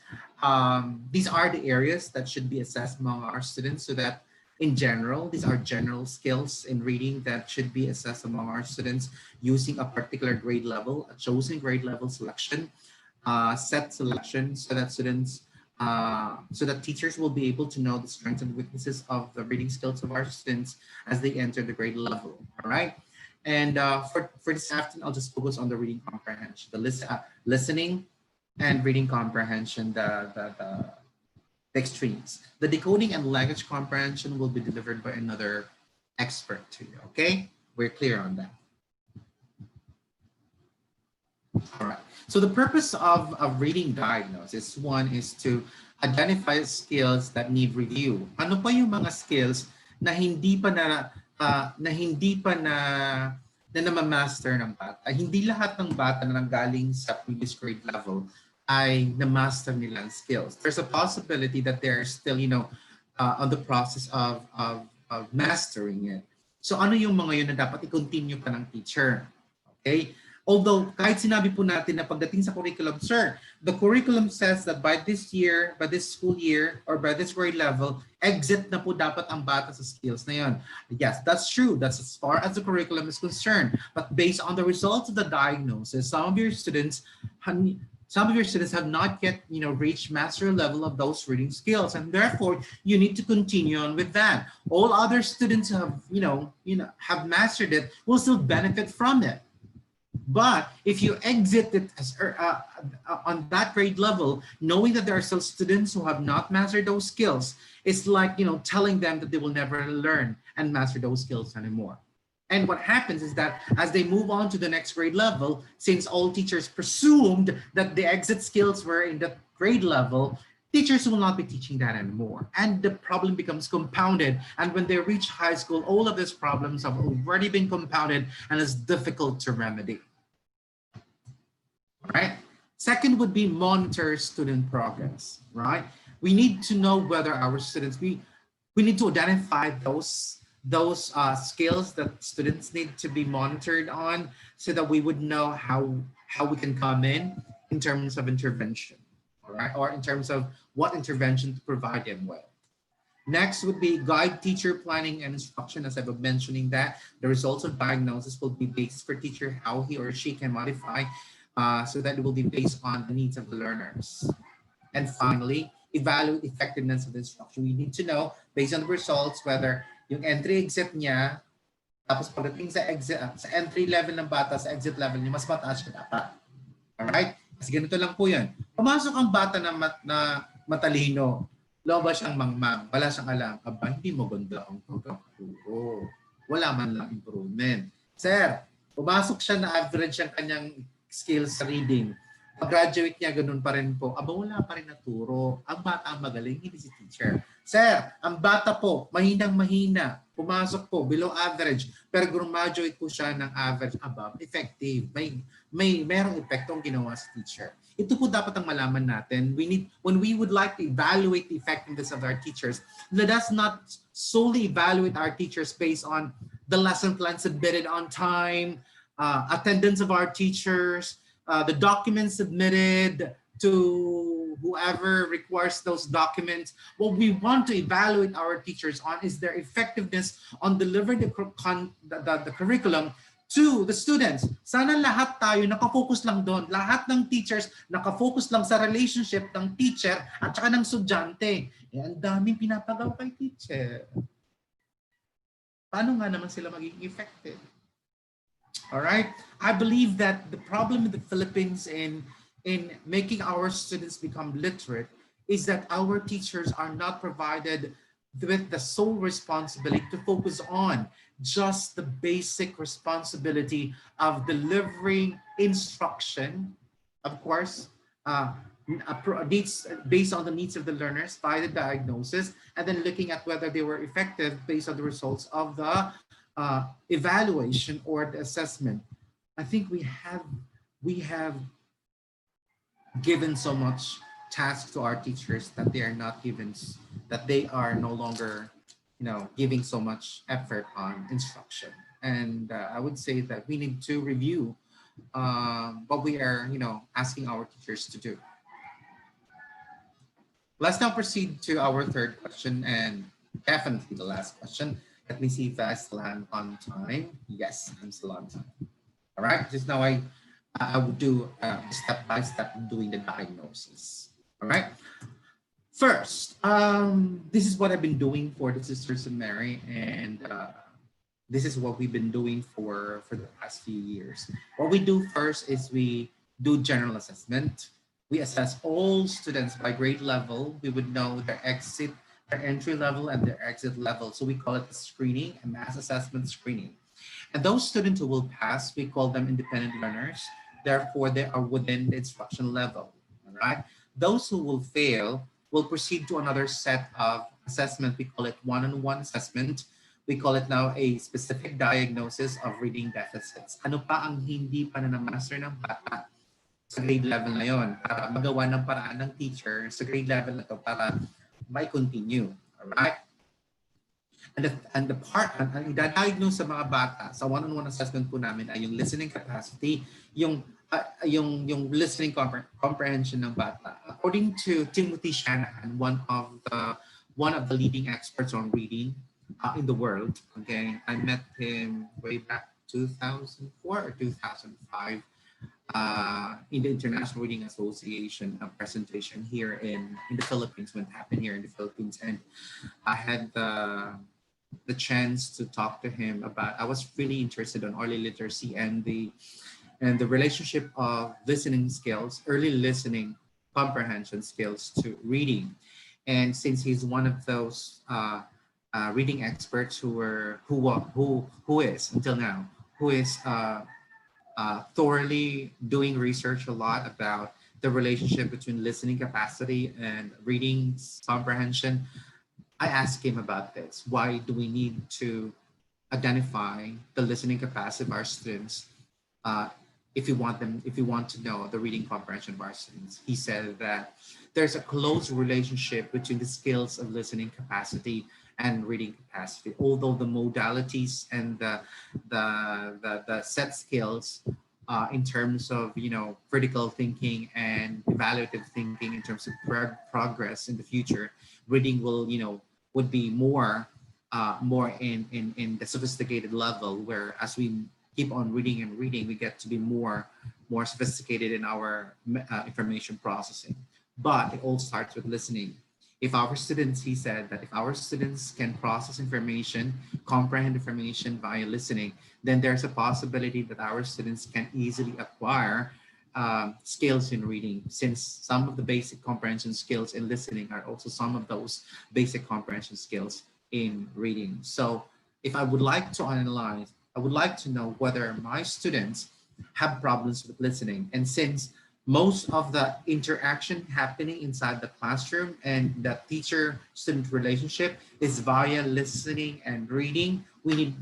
These are the areas that should be assessed among our students, so that in general, these are general skills in reading that should be assessed among our students using a particular grade level, a chosen grade level selection, set selection, so that teachers will be able to know the strengths and weaknesses of the reading skills of our students as they enter the grade level. All right. And for this afternoon, I'll just focus on the reading comprehension, the listening and reading comprehension, the extremes. The decoding and language comprehension will be delivered by another expert to you, okay? We're clear on that. All right. So the purpose of reading diagnosis, one is to identify skills that need review. Ano pa yung mga skills na hindi pa na-master ng bata? Hindi lahat ng bata na nanggaling sa previous grade level ay na-master nilang skills. There's a possibility that they're still, on the process of mastering it. So ano yung mga yun na dapat i-continue pa ng teacher? Okay? Although, kahit sinabi po natin na pagdating sa curriculum, sir, the curriculum says that by this year, by this school year, or by this grade level, exit na po dapat ang bata sa skills na yun. Yes, that's true. That's as far as the curriculum is concerned. But based on the results of the diagnosis, some of your students have not yet, reached mastery level of those reading skills, and therefore you need to continue on with that. All other students who have, have mastered it will still benefit from it. But if you exit it on that grade level, knowing that there are still students who have not mastered those skills, it's like, telling them that they will never learn and master those skills anymore. And what happens is that as they move on to the next grade level, since all teachers presumed that the exit skills were in that grade level, teachers will not be teaching that anymore. And the problem becomes compounded. And when they reach high school, all of these problems have already been compounded and is difficult to remedy. All right. Second would be monitor student progress, right? We need to know whether our students, we need to identify those skills that students need to be monitored on so that we would know how we can come in terms of intervention, all right? Or in terms of what intervention to provide them with. Next would be guide teacher planning and instruction. As I've been mentioning that, the results of diagnosis will be basis for teacher how he or she can modify so that it will be based on the needs of the learners. And finally, evaluate effectiveness of the instruction. We need to know based on the results whether yung entry exit niya, tapos pagdating sa entry level ng bata, sa exit level niya, mas mataas siya dapat. Alright? Kasi ganito lang po yan. Pumasok ang bata na matalino, lumabas siyang mangmang, wala siyang alam, aba, hindi maganda ang pagkakuro. Wala man lang improvement. Sir, pumasok siya na average ang kanyang skills sa reading. Pag-graduate niya, ganun pa rin po. Aba, wala pa rin naturo. Ang bata ang magaling, hindi si teacher. Sir, ang bata po, mahinang-mahina. Pumasok po, below average. Pero graduate po siya ng average above. Effective. Merong epektong ginawa sa teacher. Ito po dapat ang malaman natin. When we would like to evaluate the effectiveness of our teachers, let us not solely evaluate our teachers based on the lesson plan submitted on time, attendance of our teachers, the documents submitted to whoever requires those documents. What we want to evaluate our teachers on is their effectiveness on delivering the curriculum to the students. Sana lahat tayo nakafocus lang doon. Lahat ng teachers nakafocus lang sa relationship ng teacher at saka ng estudyante. Ang daming pinapagaw kay teacher. Paano nga naman sila magiging effective? All right. I believe that the problem in the Philippines in making our students become literate is that our teachers are not provided with the sole responsibility to focus on just the basic responsibility of delivering instruction, of course, based on the needs of the learners by the diagnosis, and then looking at whether they were effective based on the results of the evaluation or the assessment. I think we have given so much task to our teachers that they are no longer, giving so much effort on instruction. And I would say that we need to review what we are, asking our teachers to do. Let's now proceed to our third question and definitely the last question. Let me see if I still am on time. Yes, I'm still on time. All right, just now I would do step by step doing the diagnosis. All right. First, this is what I've been doing for the Sisters of Mary, and this is what we've been doing for the past few years. What we do first is we do general assessment. We assess all students by grade level. We would know their exit, their entry level, and their exit level. So we call it the screening, a mass assessment screening. And those students who will pass, we call them independent learners. Therefore, they are within the instruction level. All right. Those who will fail will proceed to another set of assessment. We call it one-on-one assessment. We call it now a specific diagnosis of reading deficits. Ano pa ang hindi pa na master ng bata sa grade level na yon para magawa ng paraan ng teacher sa grade level na to para may continue. Alright? And the part, ang i-diagnose sa mga bata sa one-on-one assessment po namin ay yung listening capacity, yung listening comprehension ng bata. According to Timothy Shanahan, one of the leading experts on reading in the world, okay, I met him way back 2004 or 2005 in the International Reading Association, a presentation here in the Philippines, when it happened here in the Philippines. And I had the chance to talk to him about, I was really interested on early literacy and the relationship of listening skills, early listening comprehension skills to reading. And since he's one of those reading experts who is until now, who is thoroughly doing research a lot about the relationship between listening capacity and reading comprehension, I asked him about this. Why do we need to identify the listening capacity of our students if you want to know the reading comprehension of our students? He said that there's a close relationship between the skills of listening capacity and reading capacity. Although the modalities and the set skills in terms of critical thinking and evaluative thinking in terms of progress in the future, reading would be more in the sophisticated level, where as we keep on reading and reading, we get to be more sophisticated in our information processing. But it all starts with listening. If our students, he said that if our students can process information, comprehend information via listening, then there's a possibility that our students can easily acquire skills in reading, since some of the basic comprehension skills in listening are also some of those basic comprehension skills in reading. So if I would like to analyze, I would like to know whether my students have problems with listening. And since most of the interaction happening inside the classroom and the teacher-student relationship is via listening and reading, we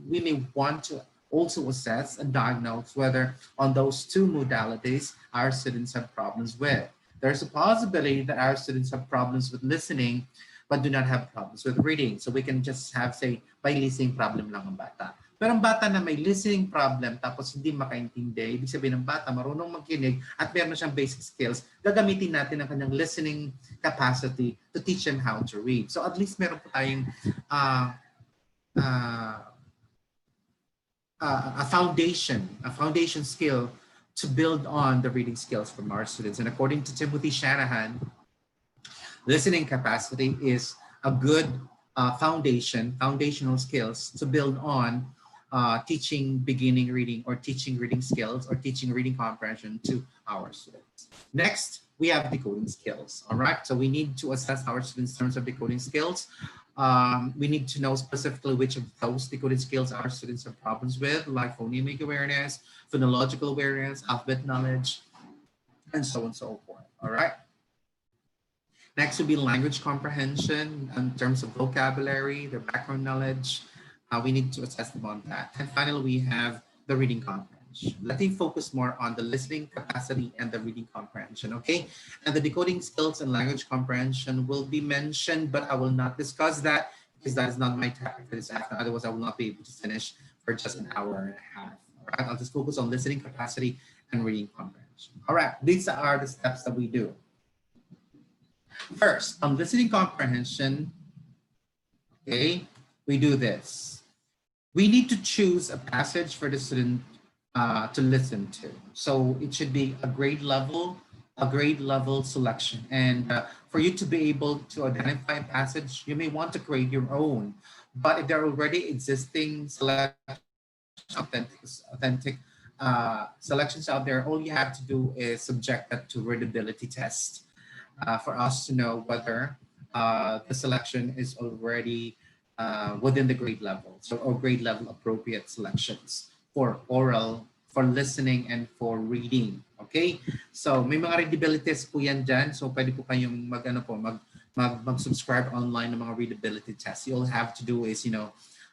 may want to also assess and diagnose whether on those two modalities our students have problems with. There's a possibility that our students have problems with listening but do not have problems with reading. So we can just have, say, by listening problem lang ang bata. Pero ang bata na may listening problem tapos hindi makaintindi, ibig sabihin ng bata marunong makinig at meron siyang basic skills, gagamitin natin ang kanyang listening capacity to teach him how to read. So at least meron po tayong a foundation skill to build on the reading skills from our students. And according to Timothy Shanahan, listening capacity is a good foundational skills to build on teaching beginning reading or teaching reading skills or teaching reading comprehension to our students. Next, we have decoding skills. All right, so we need to assess our students in terms of decoding skills. We need to know specifically which of those decoding skills our students have problems with, like phonemic awareness, phonological awareness, alphabet knowledge, and so on and so forth. All right. Next would be language comprehension in terms of vocabulary, their background knowledge. We need to assess them on that. And finally, we have the reading comprehension. Let me focus more on the listening capacity and the reading comprehension, okay? And the decoding skills and language comprehension will be mentioned, but I will not discuss that because that is not my topic for this afternoon. Otherwise, I will not be able to finish for just an hour and a half. All right, I'll just focus on listening capacity and reading comprehension. All right, these are the steps that we do. First, on listening comprehension, okay, we do this. We need to choose a passage for the student to listen to. So it should be a grade level selection. And for you to be able to identify a passage, you may want to create your own. But if there are already existing selection, authentic selections out there, all you have to do is subject that to readability test for us to know whether the selection is already within the grade level. So, or grade level appropriate selections for oral, for listening, and for reading. Okay? So, may mga readability tests po yan dyan. So, pwede po kayong mag-subscribe online ng mga readability tests. All you have to do is,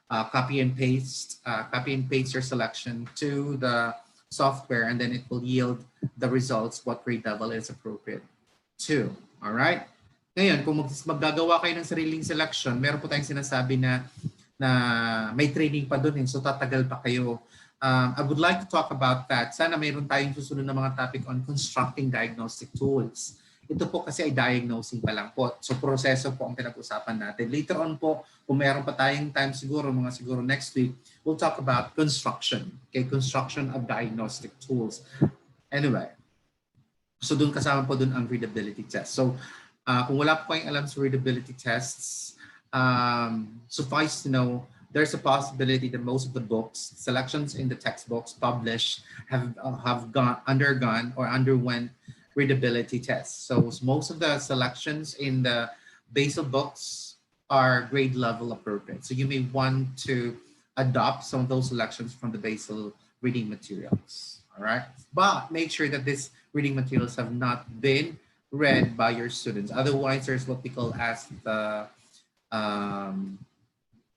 copy and paste your selection to the software, and then it will yield the results what grade level is appropriate to. All right? Ngayon, kung maggagawa kayo ng sariling selection, meron po tayong sinasabi na may training pa doon. So tatagal pa kayo. I would like to talk about that. Sana mayroon tayong susunod na mga topic on constructing diagnostic tools. Ito po kasi ay diagnosing pa lang po. So proseso po ang pinag-usapan natin. Later on po, kung meron pa tayong time siguro next week, we'll talk about construction. Okay, construction of diagnostic tools. Anyway, so doon kasama po doon ang readability test. So kung wala po kayong alam sa readability tests, suffice to know, there's a possibility that most of the books, selections in the textbooks published have undergone or underwent readability tests. So most of the selections in the basal books are grade level appropriate. So you may want to adopt some of those selections from the basal reading materials. All right, but make sure that these reading materials have not been read by your students. Otherwise, there's what we call as the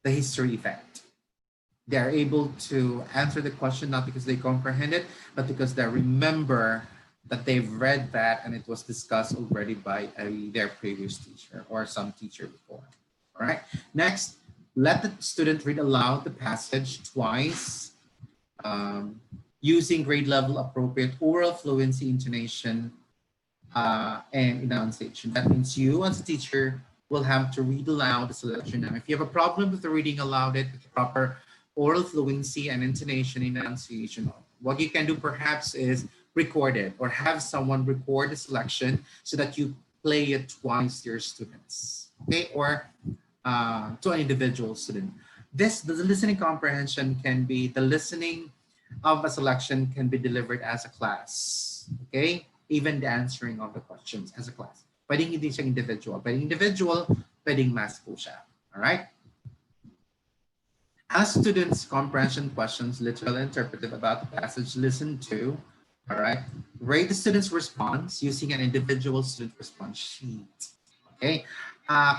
history effect. They are able to answer the question not because they comprehend it, but because they remember that they've read that and it was discussed already by their previous teacher or some teacher before. All right. Next, let the student read aloud the passage twice using grade level appropriate oral fluency, intonation, and enunciation. That means you as a teacher will have to read aloud the selection. Now, if you have a problem with the reading aloud it with proper oral fluency and intonation, enunciation, what you can do perhaps is record it or have someone record the selection so that you play it twice to your students, okay, or to an individual student. The listening comprehension can be, the listening of a selection can be delivered as a class, okay? Even the answering of the questions as a class. Pwedeng hindi siya individual. Pwedeng individual, pwedeng mass po siya. All right? As students' comprehension questions, literal and interpretive about the passage listened to, all right, rate the student's response using an individual student response sheet. Okay?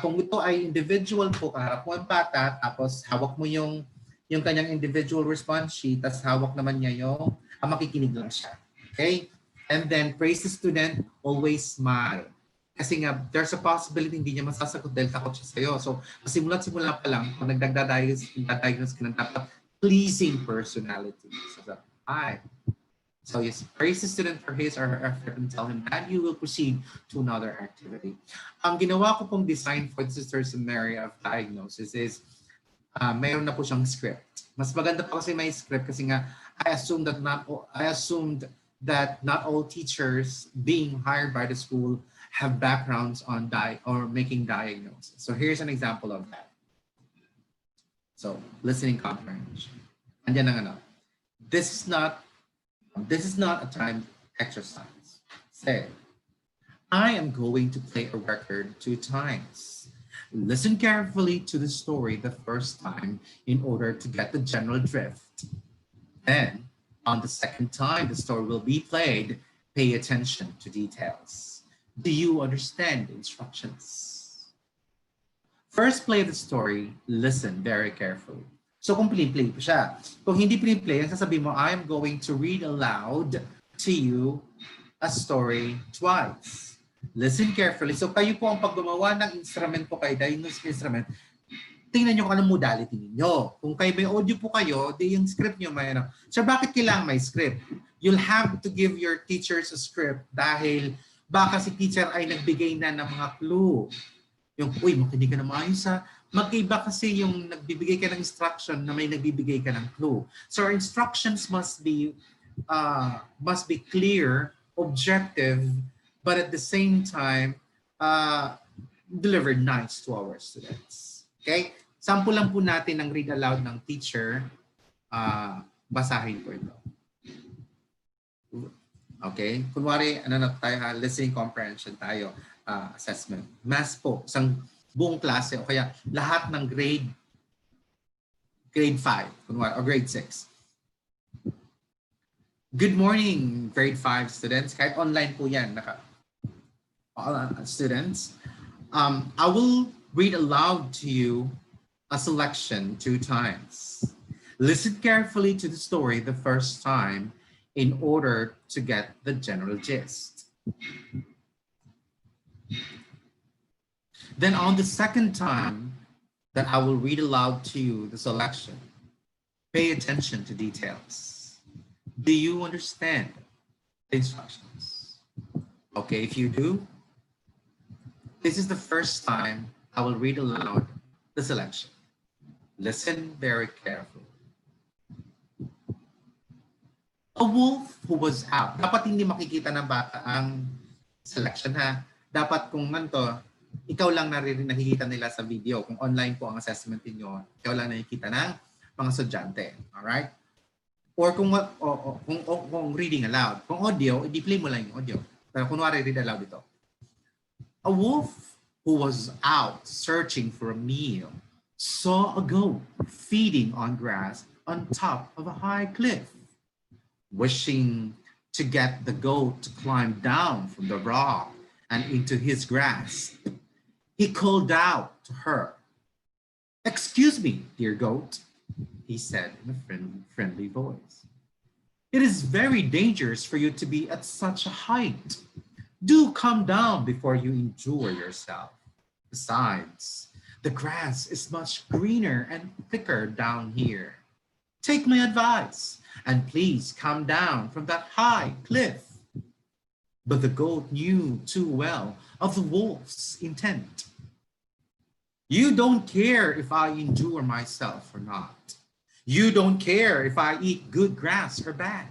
Kung ito ay individual po, kaharap mo ang bata, tapos hawak mo yung kanyang individual response sheet, tapos hawak naman niya yung makikinig lang siya. Okay? And then praise the student, always smile. Kasi nga, there's a possibility hindi niya masasagot dahil takot siya sa'yo. So, simula pa lang, kung nagdadiagnose ka ng dapat pleasing personality. So, hi. So, yes, praise the student for his or her effort and tell him that you will proceed to another activity. Ang ginawa ko pong design for the Sisters of Mary of Diagnosis is mayroon na po siyang script. Mas maganda pa kasi may script kasi nga I assumed that not all teachers being hired by the school have backgrounds on making diagnosis. So here's an example of that. So listening comprehension. Andiyan ang ano. This is not a timed exercise. Say, I am going to play a record 2 times. Listen carefully to the story the first time in order to get the general drift. Then, on the second time the story will be played, pay attention to details. Do you understand the instructions? First, play the story, listen very carefully. So kung play po siya. Kung hindi play, ang sasabihin mo, I am going to read aloud to you a story twice. Listen carefully. So kayo po ang paggumawa ng instrument po kayo, diagnostic instrument, tingnan nyo kung anong modality ninyo. Kung kayo may audio po kayo, di yung script nyo may ano. So bakit kailangan may script? You'll have to give your teachers a script dahil baka si teacher ay nagbigay na ng mga clue. Yung, uy, makinig ka na maayos ha. Magkaiba kasi yung nagbibigay ka ng instruction na may nagbibigay ka ng clue. So our instructions must be clear, objective, but at the same time, delivered nice to our students. Okay? Sample lang po natin ng read aloud ng teacher. Basahin po ito. Okay? Kunwari, ano na tayo ha, listening comprehension tayo, assessment. Math po, isang buong klase o kaya lahat ng grade 5, kunwari, or grade 6. Good morning, grade 5 students. Kahit online po yan, students. I will read aloud to you a selection 2 times. Listen carefully to the story the first time in order to get the general gist. Then on the second time that I will read aloud to you the selection, pay attention to details. Do you understand the instructions? Okay, if you do, this is the first time I will read aloud the selection. Listen very carefully. A wolf who was out. Dapat hindi makikita ng bata ang selection ha. Dapat kung ganito, ikaw lang nakikita nila sa video. Kung online po ang assessment niyo, ikaw lang nakikita ng mga estudyante. Alright? Or kung reading aloud. Kung audio, i-play mo lang yung audio. Pero kunwari read aloud ito. A wolf who was out searching for a meal saw a goat feeding on grass on top of a high cliff. Wishing to get the goat to climb down from the rock and into his grasp, he called out to her. "Excuse me, dear goat," he said in a friendly voice. "It is very dangerous for you to be at such a height. Do come down before you injure yourself. Besides, the grass is much greener and thicker down here. Take my advice and please come down from that high cliff." But the goat knew too well of the wolf's intent. "You don't care if I endure myself or not. You don't care if I eat good grass or bad.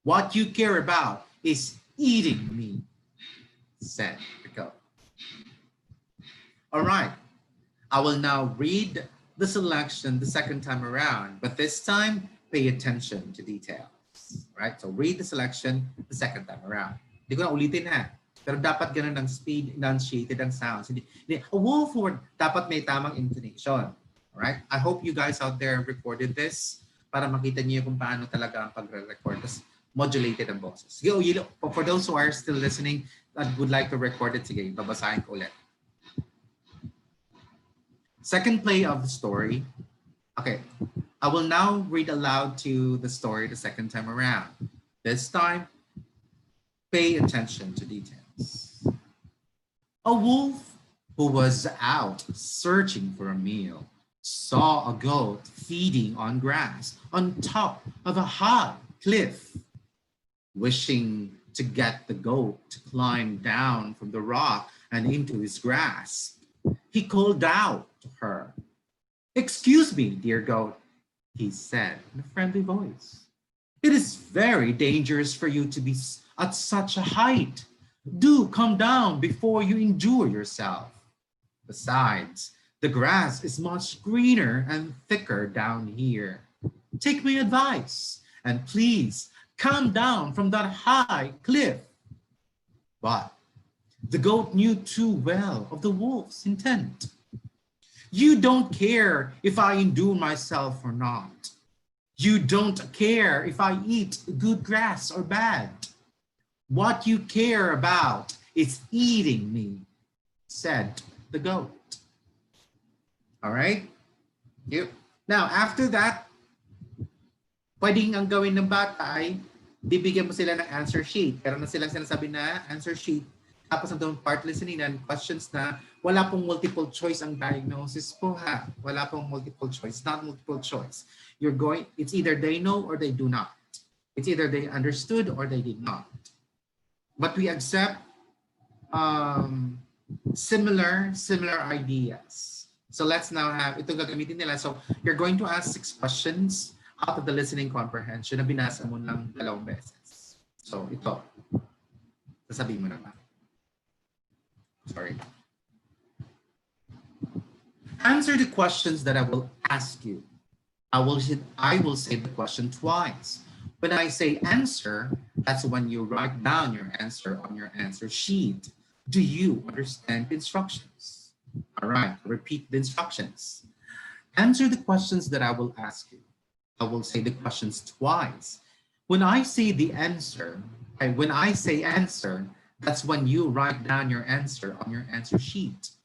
What you care about is eating me," said the goat. All right, I will now read the selection the second time around, but this time, pay attention to details. Right? So read the selection the second time around. Hindi ko na ulitin ha. Pero dapat ganun ng speed, enunciated ang sounds. Hindi, a wolf word, dapat may tamang intonation. Alright? I hope you guys out there recorded this para makita niyo kung paano talaga ang pagre-record. Tapos modulated ang boses. Sige, for those who are still listening that would like to record it, sige, babasahin ko ulit. Second play of the story. Okay, I will now read aloud to the story the second time around. This time, pay attention to details. A wolf who was out searching for a meal saw a goat feeding on grass on top of a high cliff. Wishing to get the goat to climb down from the rock and into his grasp, he called out to her. "Excuse me, dear goat," he said in a friendly voice. "It is very dangerous for you to be at such a height. Do come down before you injure yourself. Besides, the grass is much greener and thicker down here. Take my advice and please come down from that high cliff." But the goat knew too well of the wolf's intent. "You don't care if I endure myself or not. You don't care if I eat good grass or bad. What you care about is eating me," said the goat. All right? Yep. Now, after that, pwedeng ang gawin ng bata ay bibigyan mo sila ng answer sheet. Pero na silang sinasabi na answer sheet. Tapos ang part listening and questions na wala pong multiple choice ang diagnosis po ha. Wala pong multiple choice. Not multiple choice. It's either they know or they do not. It's either they understood or they did not. But we accept similar ideas. So let's now have, ito gagamitin nila. So you're going to ask 6 questions out of the listening comprehension na binasa mo lang 2 beses. So ito, sasabihin mo na ba? Sorry. Answer the questions that I will ask you. I will say the question twice. When I say answer, That's when you write down your answer on your answer sheet. Do you understand the instructions? All right, repeat the instructions. Answer the questions that I will ask you. I will say the questions twice. When I say the answer, when I say answer, that's when you write down your answer on your answer sheet.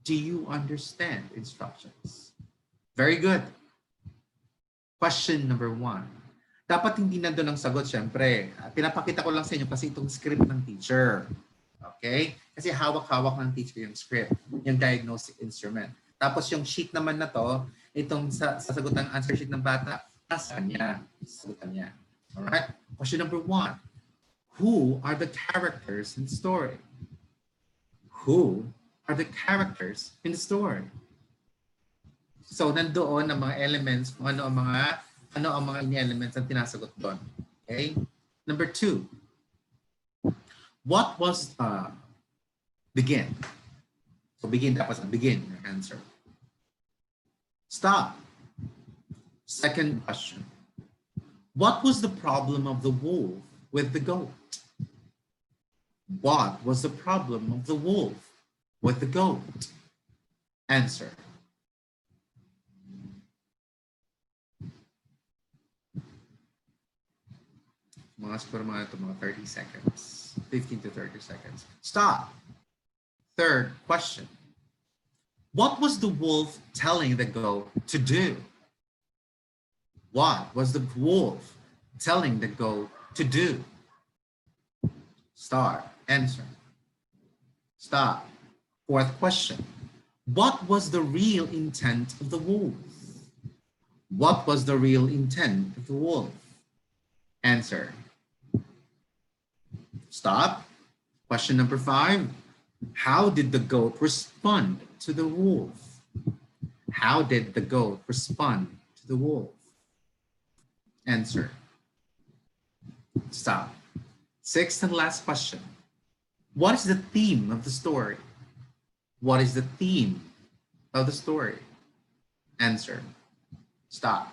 Do you understand instructions? Very good. Question number 1. Dapat hindi nandun ang sagot, syempre. Pinapakita ko lang sa inyo kasi itong script ng teacher. Okay? Kasi hawak-hawak ng teacher yung script, yung diagnostic instrument. Tapos yung sheet naman na to, itong sasagot ng answer sheet ng bata, nasa kanya. Sasagutan niya. Alright? Question number 1. Who are the characters in the story? Who are the characters in the story? So nandoon ang mga elements, kung ano ang mga elements ang tinasagot doon. Okay? Number 2. What was begin? So begin, dapat sa begin your answer. Stop. Second question. What was the problem of the wolf with the goat? What was the problem of the wolf with the goat? Answer. Mga 30 seconds, 15 to 30 seconds. Stop. Third question. What was the wolf telling the goat to do? What was the wolf telling the goat to do? Start. Answer. Stop. Fourth question. What was the real intent of the wolf? What was the real intent of the wolf? Answer. Stop. Question number 5. How did the goat respond to the wolf? How did the goat respond to the wolf? Answer. Stop. Sixth and last question. What is the theme of the story? What is the theme of the story? Answer. Stop.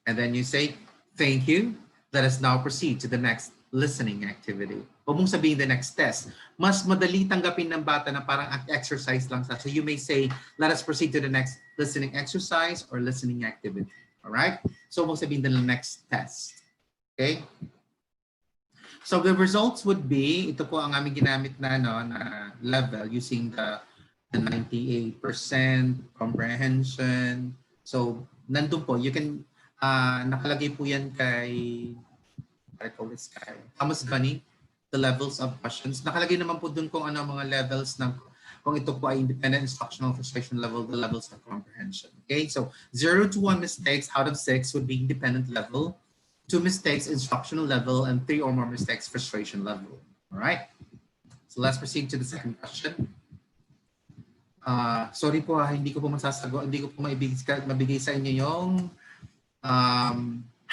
And then you say, thank you. Let us now proceed to the next listening activity. Huwag mong sabihin the next test. Mas madali tanggapin ng bata na parang exercise lang sa. So you may say, let us proceed to the next listening exercise or listening activity. All right? So huwag sabihin the next test. Okay? So the results would be, ito po ang aming ginamit na, na level using the 98% comprehension. So nandun po, you can, nakalagay po yan kay, I call this guy, Thomas Gunny, the levels of questions. Nakalagay naman po dun kung ano mga levels ng, kung ito po ay independent instructional frustration level, the levels of comprehension. Okay, so 0 to 1 mistakes out of 6 would be independent level, 2 mistakes instructional level, and 3 or more mistakes frustration level. All right, so let's proceed to the second question. Sorry po, hindi ko po masasagot, hindi ko po mabigay sa inyo yung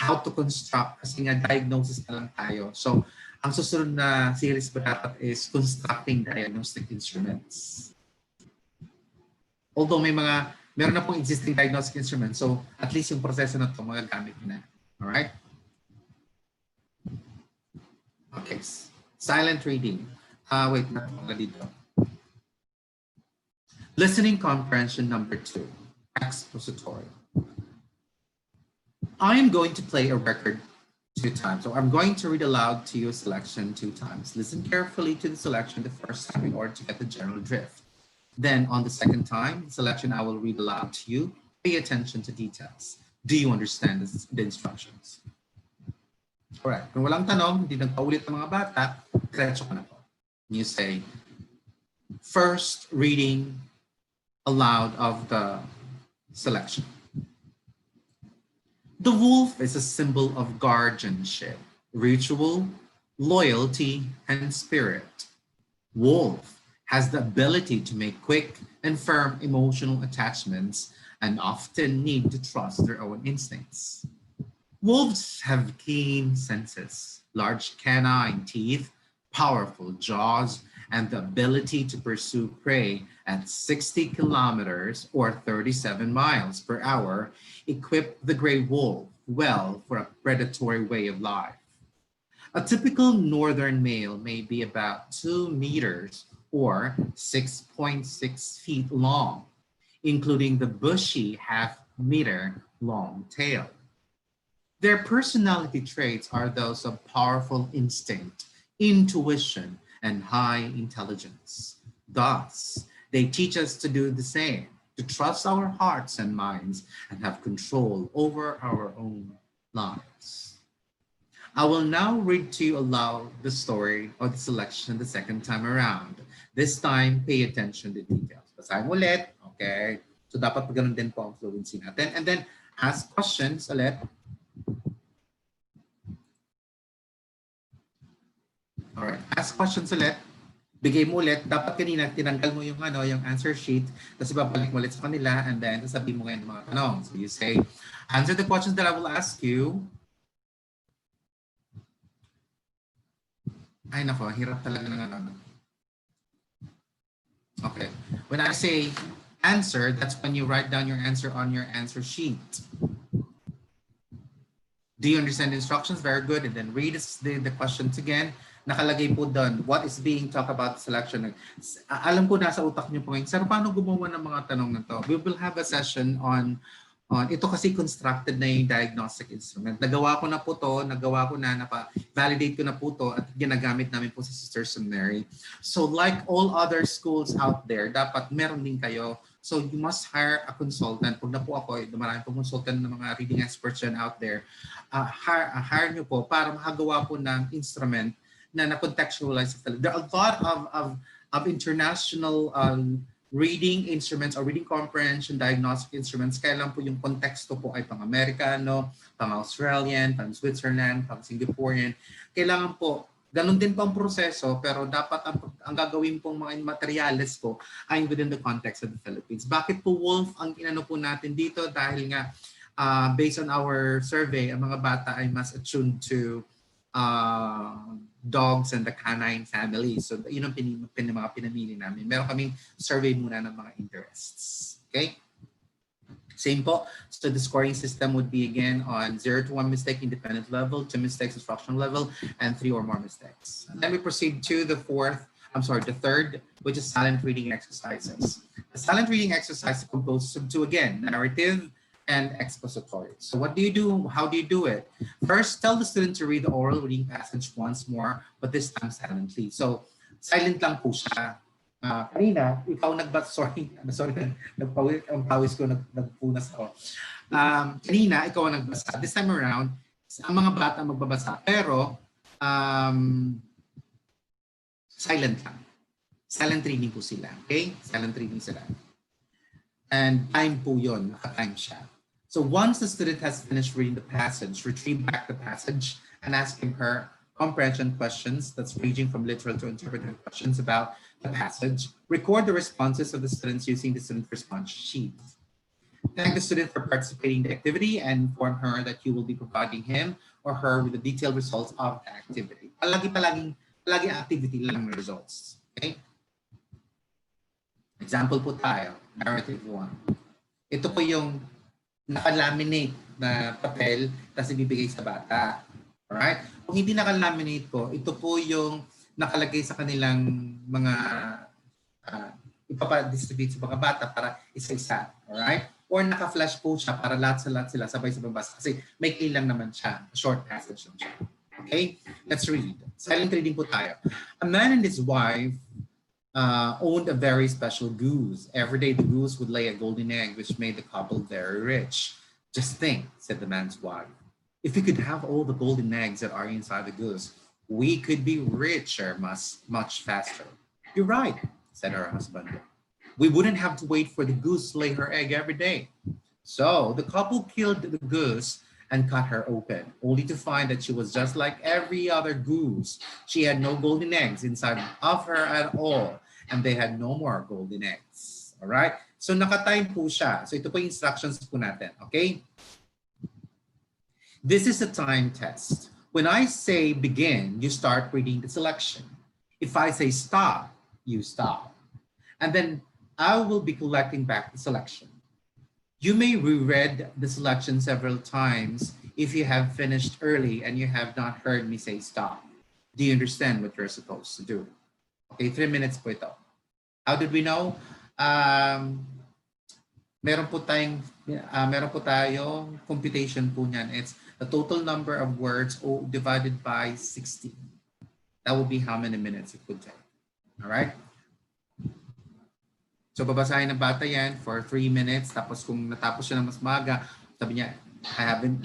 how to construct kasi nga diagnosis na lang tayo. So ang susunod na series ba dapat is constructing diagnostic instruments. Although meron na pong existing diagnostic instruments, so at least yung proseso na ito magagamit na. Alright? Okay. Silent reading. Wait, not dito. Listening comprehension number 2. Expository. I am going to play a record 2 times. So I'm going to read aloud to you a selection 2 times. Listen carefully to the selection the first time in order to get the general drift. Then on the second time, the selection I will read aloud to you. Pay attention to details. Do you understand the instructions? Alright, kung walang tanong, hindi nagpaulit ng mga bata, diretso ka na po. You say, first reading aloud of the selection. The wolf is a symbol of guardianship, ritual, loyalty, and spirit. Wolf has the ability to make quick and firm emotional attachments and often need to trust their own instincts. Wolves have keen senses, large canine teeth, powerful jaws, and the ability to pursue prey at 60 kilometers or 37 miles per hour equip the gray wolf well for a predatory way of life. A typical northern male may be about 2 meters or 6.6 feet long, including the bushy half-meter long tail. Their personality traits are those of powerful instinct, intuition, and high intelligence. Thus, they teach us to do the same, to trust our hearts and minds and have control over our own lives. I will now read to you aloud the story or the selection the second time around. This time, pay attention to details. Basahin ulit, okay? So dapat ganun din po ang fluency natin. And then, ask questions ulit. Alright, ask questions ulit. Bigay mo ulit. Dapat kanina, tinanggal mo yung, yung answer sheet. Tapos ibabalik mo ulit sa kanila. And then, sasabihin mo ngayon mga tanong. So you say, answer the questions that I will ask you. Ay nako, hirap talaga ng ano. Okay. When I say answer, that's when you write down your answer on your answer sheet. Do you understand the instructions? Very good. And then read the questions again. Nakalagay po doon, what is being talked about selection. Alam ko nasa utak niyo po ngayon, sir, paano gumawa ng mga tanong na to? We will have a session on ito kasi constructed na yung diagnostic instrument. Nagawa ko na po to, validate ko na po to at ginagamit namin po sa Sister Seminary. So like all other schools out there, dapat meron din kayo. So you must hire a consultant. Pag na po ako, marami po consultant ng mga reading experts yan out there. Hire nyo po para makagawa po ng instrument na na-contextualize. There are a lot of international reading instruments or reading comprehension diagnostic instruments. Kailan po yung konteksto po ay pang-Amerikano, pang-Australian, pang-Switzerland, pang-Singaporean. Kailangan po, ganun din po ang proseso, pero dapat ang gagawin pong mga materials po ay within the context of the Philippines. Bakit po Wolf ang inano po natin dito? Dahil nga, based on our survey, ang mga bata ay mas attuned to dogs and the canine family. So yun ang mga pinamili namin. Meron kaming survey muna ng mga interests. Okay? Same po. So the scoring system would be again on 0 to 1 mistake independent level, 2 mistakes instructional level, and 3 or more mistakes. And then we proceed to the third, which is silent reading exercises. The silent reading exercise is composed of two again, narrative and expository. So what do you do? How do you do it? First, tell the student to read the oral reading passage once more, but this time silently. So silent lang po siya. Kanina, ikaw sorry, ang pawis ko, nagpunas ako. Kanina, ikaw ang nagbasa. This time around, ang mga bata magbabasa. Pero, silent lang. Silent reading po sila. Okay? Silent reading sila. And time po yun. Naka-time siya. So once the student has finished reading the passage, retrieve back the passage and ask him her comprehension questions that's ranging from literal to interpretive questions about the passage. Record the responses of the students using the student response sheet. Thank the student for participating in the activity and inform her that you will be providing him or her with the detailed results of the activity. Palagi activity lang ng results. Okay? Example po tayo, narrative 1. Ito po yung naka-laminate na papel tapos ibibigay sa bata. Alright? Kung hindi naka-laminate po, ito po yung nakalagay sa kanilang mga ipapa-distribute sa mga bata para isa-isa. Alright? Or naka-flash po siya para lahat sila sabay-sabay basa. Kasi may lang naman siya. Short passage lang siya. Okay? Let's read. Silent reading po tayo. A man and his wife owned a very special goose. Every day the goose would lay a golden egg which made the couple very rich. Just think, said the man's wife. If we could have all the golden eggs that are inside the goose, we could be richer much faster. You're right, said her husband. We wouldn't have to wait for the goose to lay her egg every day. So the couple killed the goose and cut her open, only to find that she was just like every other goose. She had no golden eggs inside of her at all, and they had no more golden eggs. All right? So naka-time po siya. So ito po yung instructions po natin. Okay? This is a time test. When I say begin, you start reading the selection. If I say stop, you stop. And then I will be collecting back the selection. You may reread the selection several times if you have finished early and you have not heard me say stop? Do you understand what you're supposed to do? Okay, 3 minutes po ito. How did we know? Meron po tayong computation po niyan. It's the total number of words divided by 60. That will be how many minutes it would take. All right? So babasahin ng bata yan for 3 minutes. Tapos kung natapos siya ng mas maaga, sabi niya, sabi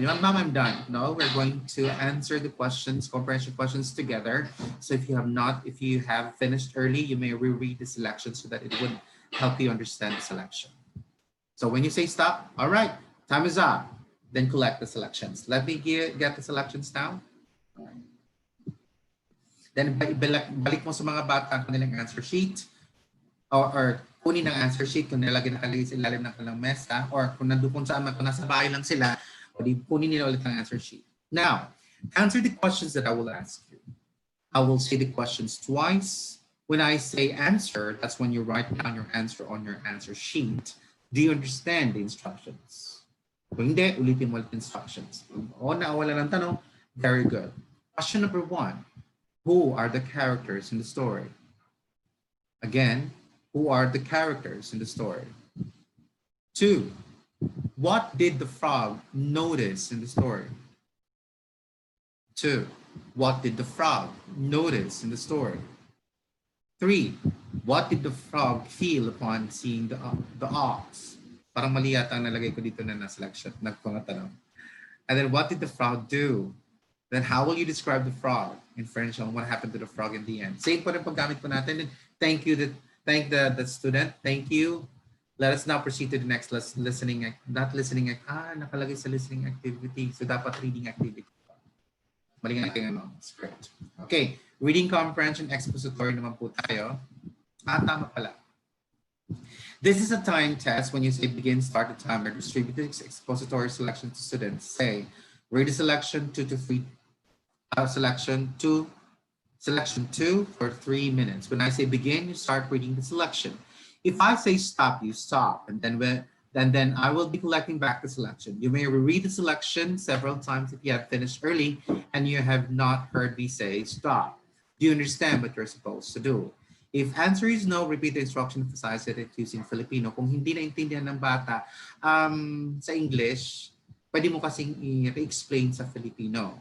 niya, Mom, I'm done. No, we're going to answer the questions, comprehension questions together. So if you have finished early, you may reread the selection so that it would help you understand the selection. So when you say stop, all right, time is up. Then collect the selections. Let me get the selections now. Then balik mo sa mga bata ang kanilang answer sheet or kunin ang answer sheet kung nakalagay sa ilalim ng kanilang mesa or kung nandun saan man, kung nasa bahay lang sila, o di kunin nila ulit ang answer sheet. Now, answer the questions that I will ask you. I will say the questions twice. When I say answer, that's when you write down your answer on your answer sheet. Do you understand the instructions? Kung hindi, ulitin mo ulit instructions. O nawala ng tanong, very good. Question number 1. Who are the characters in the story? Again, who are the characters in the story? 2. What did the frog notice in the story? 2. What did the frog notice in the story? 3. What did the frog feel upon seeing the ox? Parang mali yata ang nalagay ko dito na selection. Nagpangatanong. And then what did the frog do? Then how will you describe the frog in French and what happened to the frog in the end? Same po rin paggamit po natin. Thank you. Thank the student. Thank you. Let us now proceed to the next listening. Nakalagay sa listening activity. So dapat reading activity. Mali nga ating script. Okay. Reading comprehension expository naman po tayo. Tama pala. This is a time test. When you say begin, start the timer. Distribute the expository selection to students. Say, read the selection 2 to 3. Selection 2 for 3 minutes. When I say begin, you start reading the selection. If I say stop, you stop. And then I will be collecting back the selection. You may reread the selection several times if you have finished early and you have not heard me say stop. Do you understand what you're supposed to do? If answer is no, repeat the instruction, emphasize it using Filipino. Kung hindi naintindihan ng bata sa English, pwede mo kasing i-explain sa Filipino.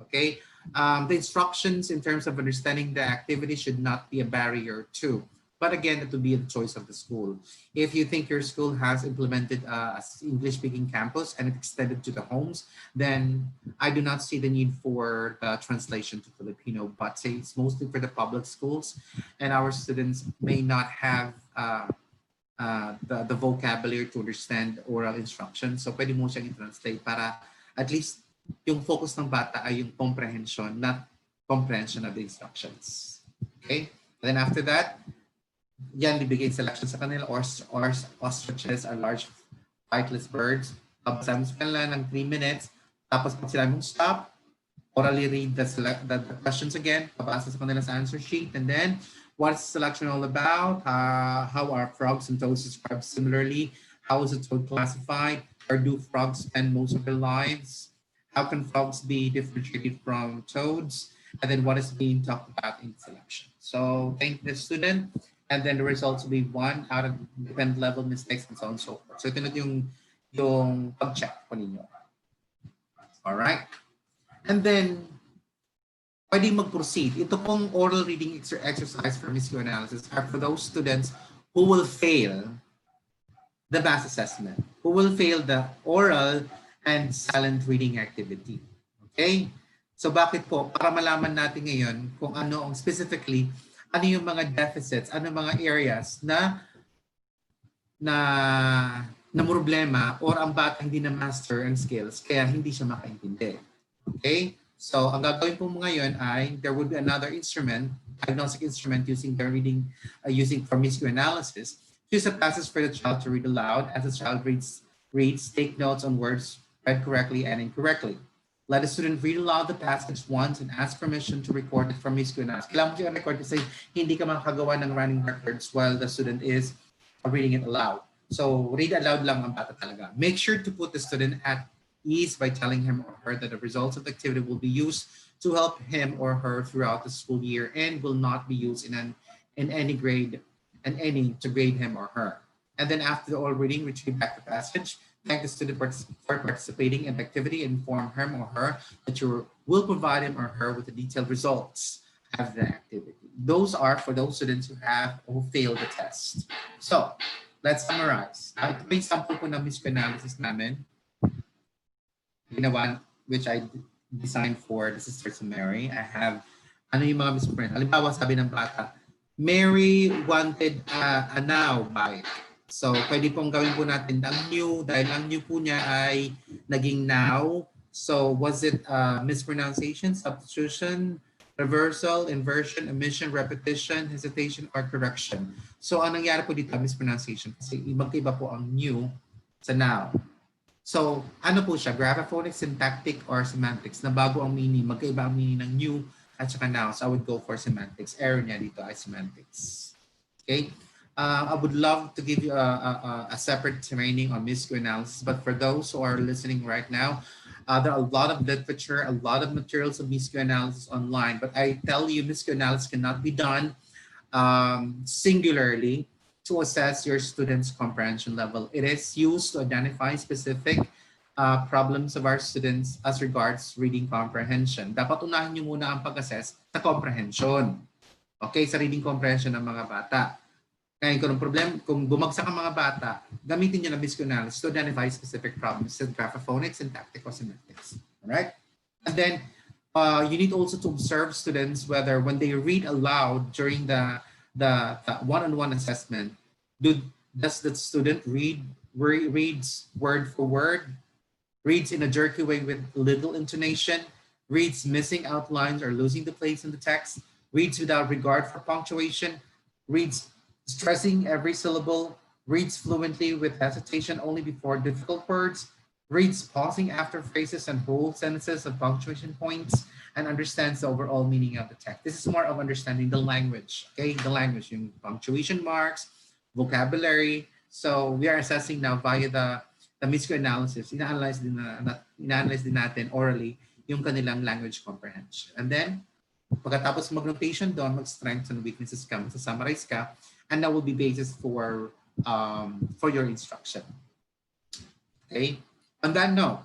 Okay? The instructions in terms of understanding the activity should not be a barrier too. But again, it will be the choice of the school. If you think your school has implemented an English-speaking campus and it extended to the homes, then I do not see the need for the translation to Filipino, but say it's mostly for the public schools and our students may not have the vocabulary to understand oral instruction. So pwede mo siyang i-translate para at least yung focus ng bata ay yung comprehension, not comprehension of the instructions. Okay? And then after that, yan, bibigay selection sa kanila. Ostriches are large flightless birds. Babasahin mo sa kanila ng 3 minutes. Tapos pag sila mong stop, orally read the questions again. Babasa sa kanila sa answer sheet. And then, what is the selection all about? How are frogs and toads described similarly? How is a toad classified? Or do frogs spend most of their lives? How can frogs be differentiated from toads? And then what is being talked about in selection? So thank the student. And then the results will be 1 out of dependent level mistakes and so on and so forth. So ito na yung pag-check po ninyo. All right. And then, pwede mag-proceed. Ito pong oral reading exercise for MISQ analysis are for those students who will fail the math assessment, who will fail the oral and silent reading activity. Okay? So bakit po? Para malaman natin ngayon kung ano ang specifically, ano yung mga deficits, ano mga areas na problema or ang bata hindi na master ang skills kaya hindi siya makaintindi. Okay? So ang gagawin po mo ngayon ay there would be another instrument, diagnostic instrument using the reading, using for MISQ analysis. Choose a passage for the child to read aloud. As the child reads, take notes on words read correctly and incorrectly. Let the student read aloud the passage once and ask permission to record it from MISQ analysis. Kailangan mo siya record kasi hindi ka makagawa ng running records while the student is reading it aloud. So read aloud lang ang bata talaga. Make sure to put the student at ease by telling him or her that the results of the activity will be used to help him or her throughout the school year and will not be used in any grade and any to grade him or her. And then after the all reading, retrieve back the passage, thank the student for participating in the activity, inform him or her that you will provide him or her with the detailed results of the activity. Those are for those students who failed the test. So, let's summarize. Ito yung sample po ng misc-analysis namin. Ginawa, which I designed for the Sisters of Mary. I have, ano yung mga misc-analysis? Halimbawa, sabi ng bata, Mary wanted a now bike. So, pwede pong gawin po natin ang new, dahil ang new po niya ay naging now. So, was it mispronunciation, substitution, reversal, inversion, omission, repetition, hesitation, or correction? So, ang nangyari po dito, mispronunciation. Kasi magkaiba po ang new sa now. So, ano po siya? Graphophonic, syntactic, or semantics? Na bago ang meaning, magkaiba ang meaning ng new at saka now. So, I would go for semantics. Error niya dito ay semantics. Okay? I would love to give you a separate training on misc-analysis, but for those who are listening right now, there are a lot of literature, a lot of materials of misc-analysis online, but I tell you misc-analysis cannot be done singularly to assess your students' comprehension level. It is used to identify specific problems of our students as regards reading comprehension. Dapat unahin nyo muna ang pag-assess sa comprehension. Okay, sa reading comprehension ng mga bata. Kaya kung problem, kung bumagsak ang mga bata, gamitin nyo na misc-analysis to identify specific problems in graphophonics, syntactic, or semantics. Alright? And then, you need also to observe students whether when they read aloud during the one-on-one assessment, does the student reads word for word, reads in a jerky way with little intonation, reads missing outlines or losing the place in the text, reads without regard for punctuation, reads stressing every syllable, reads fluently with hesitation only before difficult words, reads pausing after phrases and whole sentences of punctuation points, and understands the overall meaning of the text. This is more of understanding the language, okay? The language, yung punctuation marks, vocabulary. So we are assessing now via the misc-analysis. Ina-analyze din natin orally yung kanilang language comprehension. And then, pagkatapos mag-notation doon, mag-strengths and weaknesses ka, mag-summarize ka, and that will be basis for your instruction. Okay? On that note,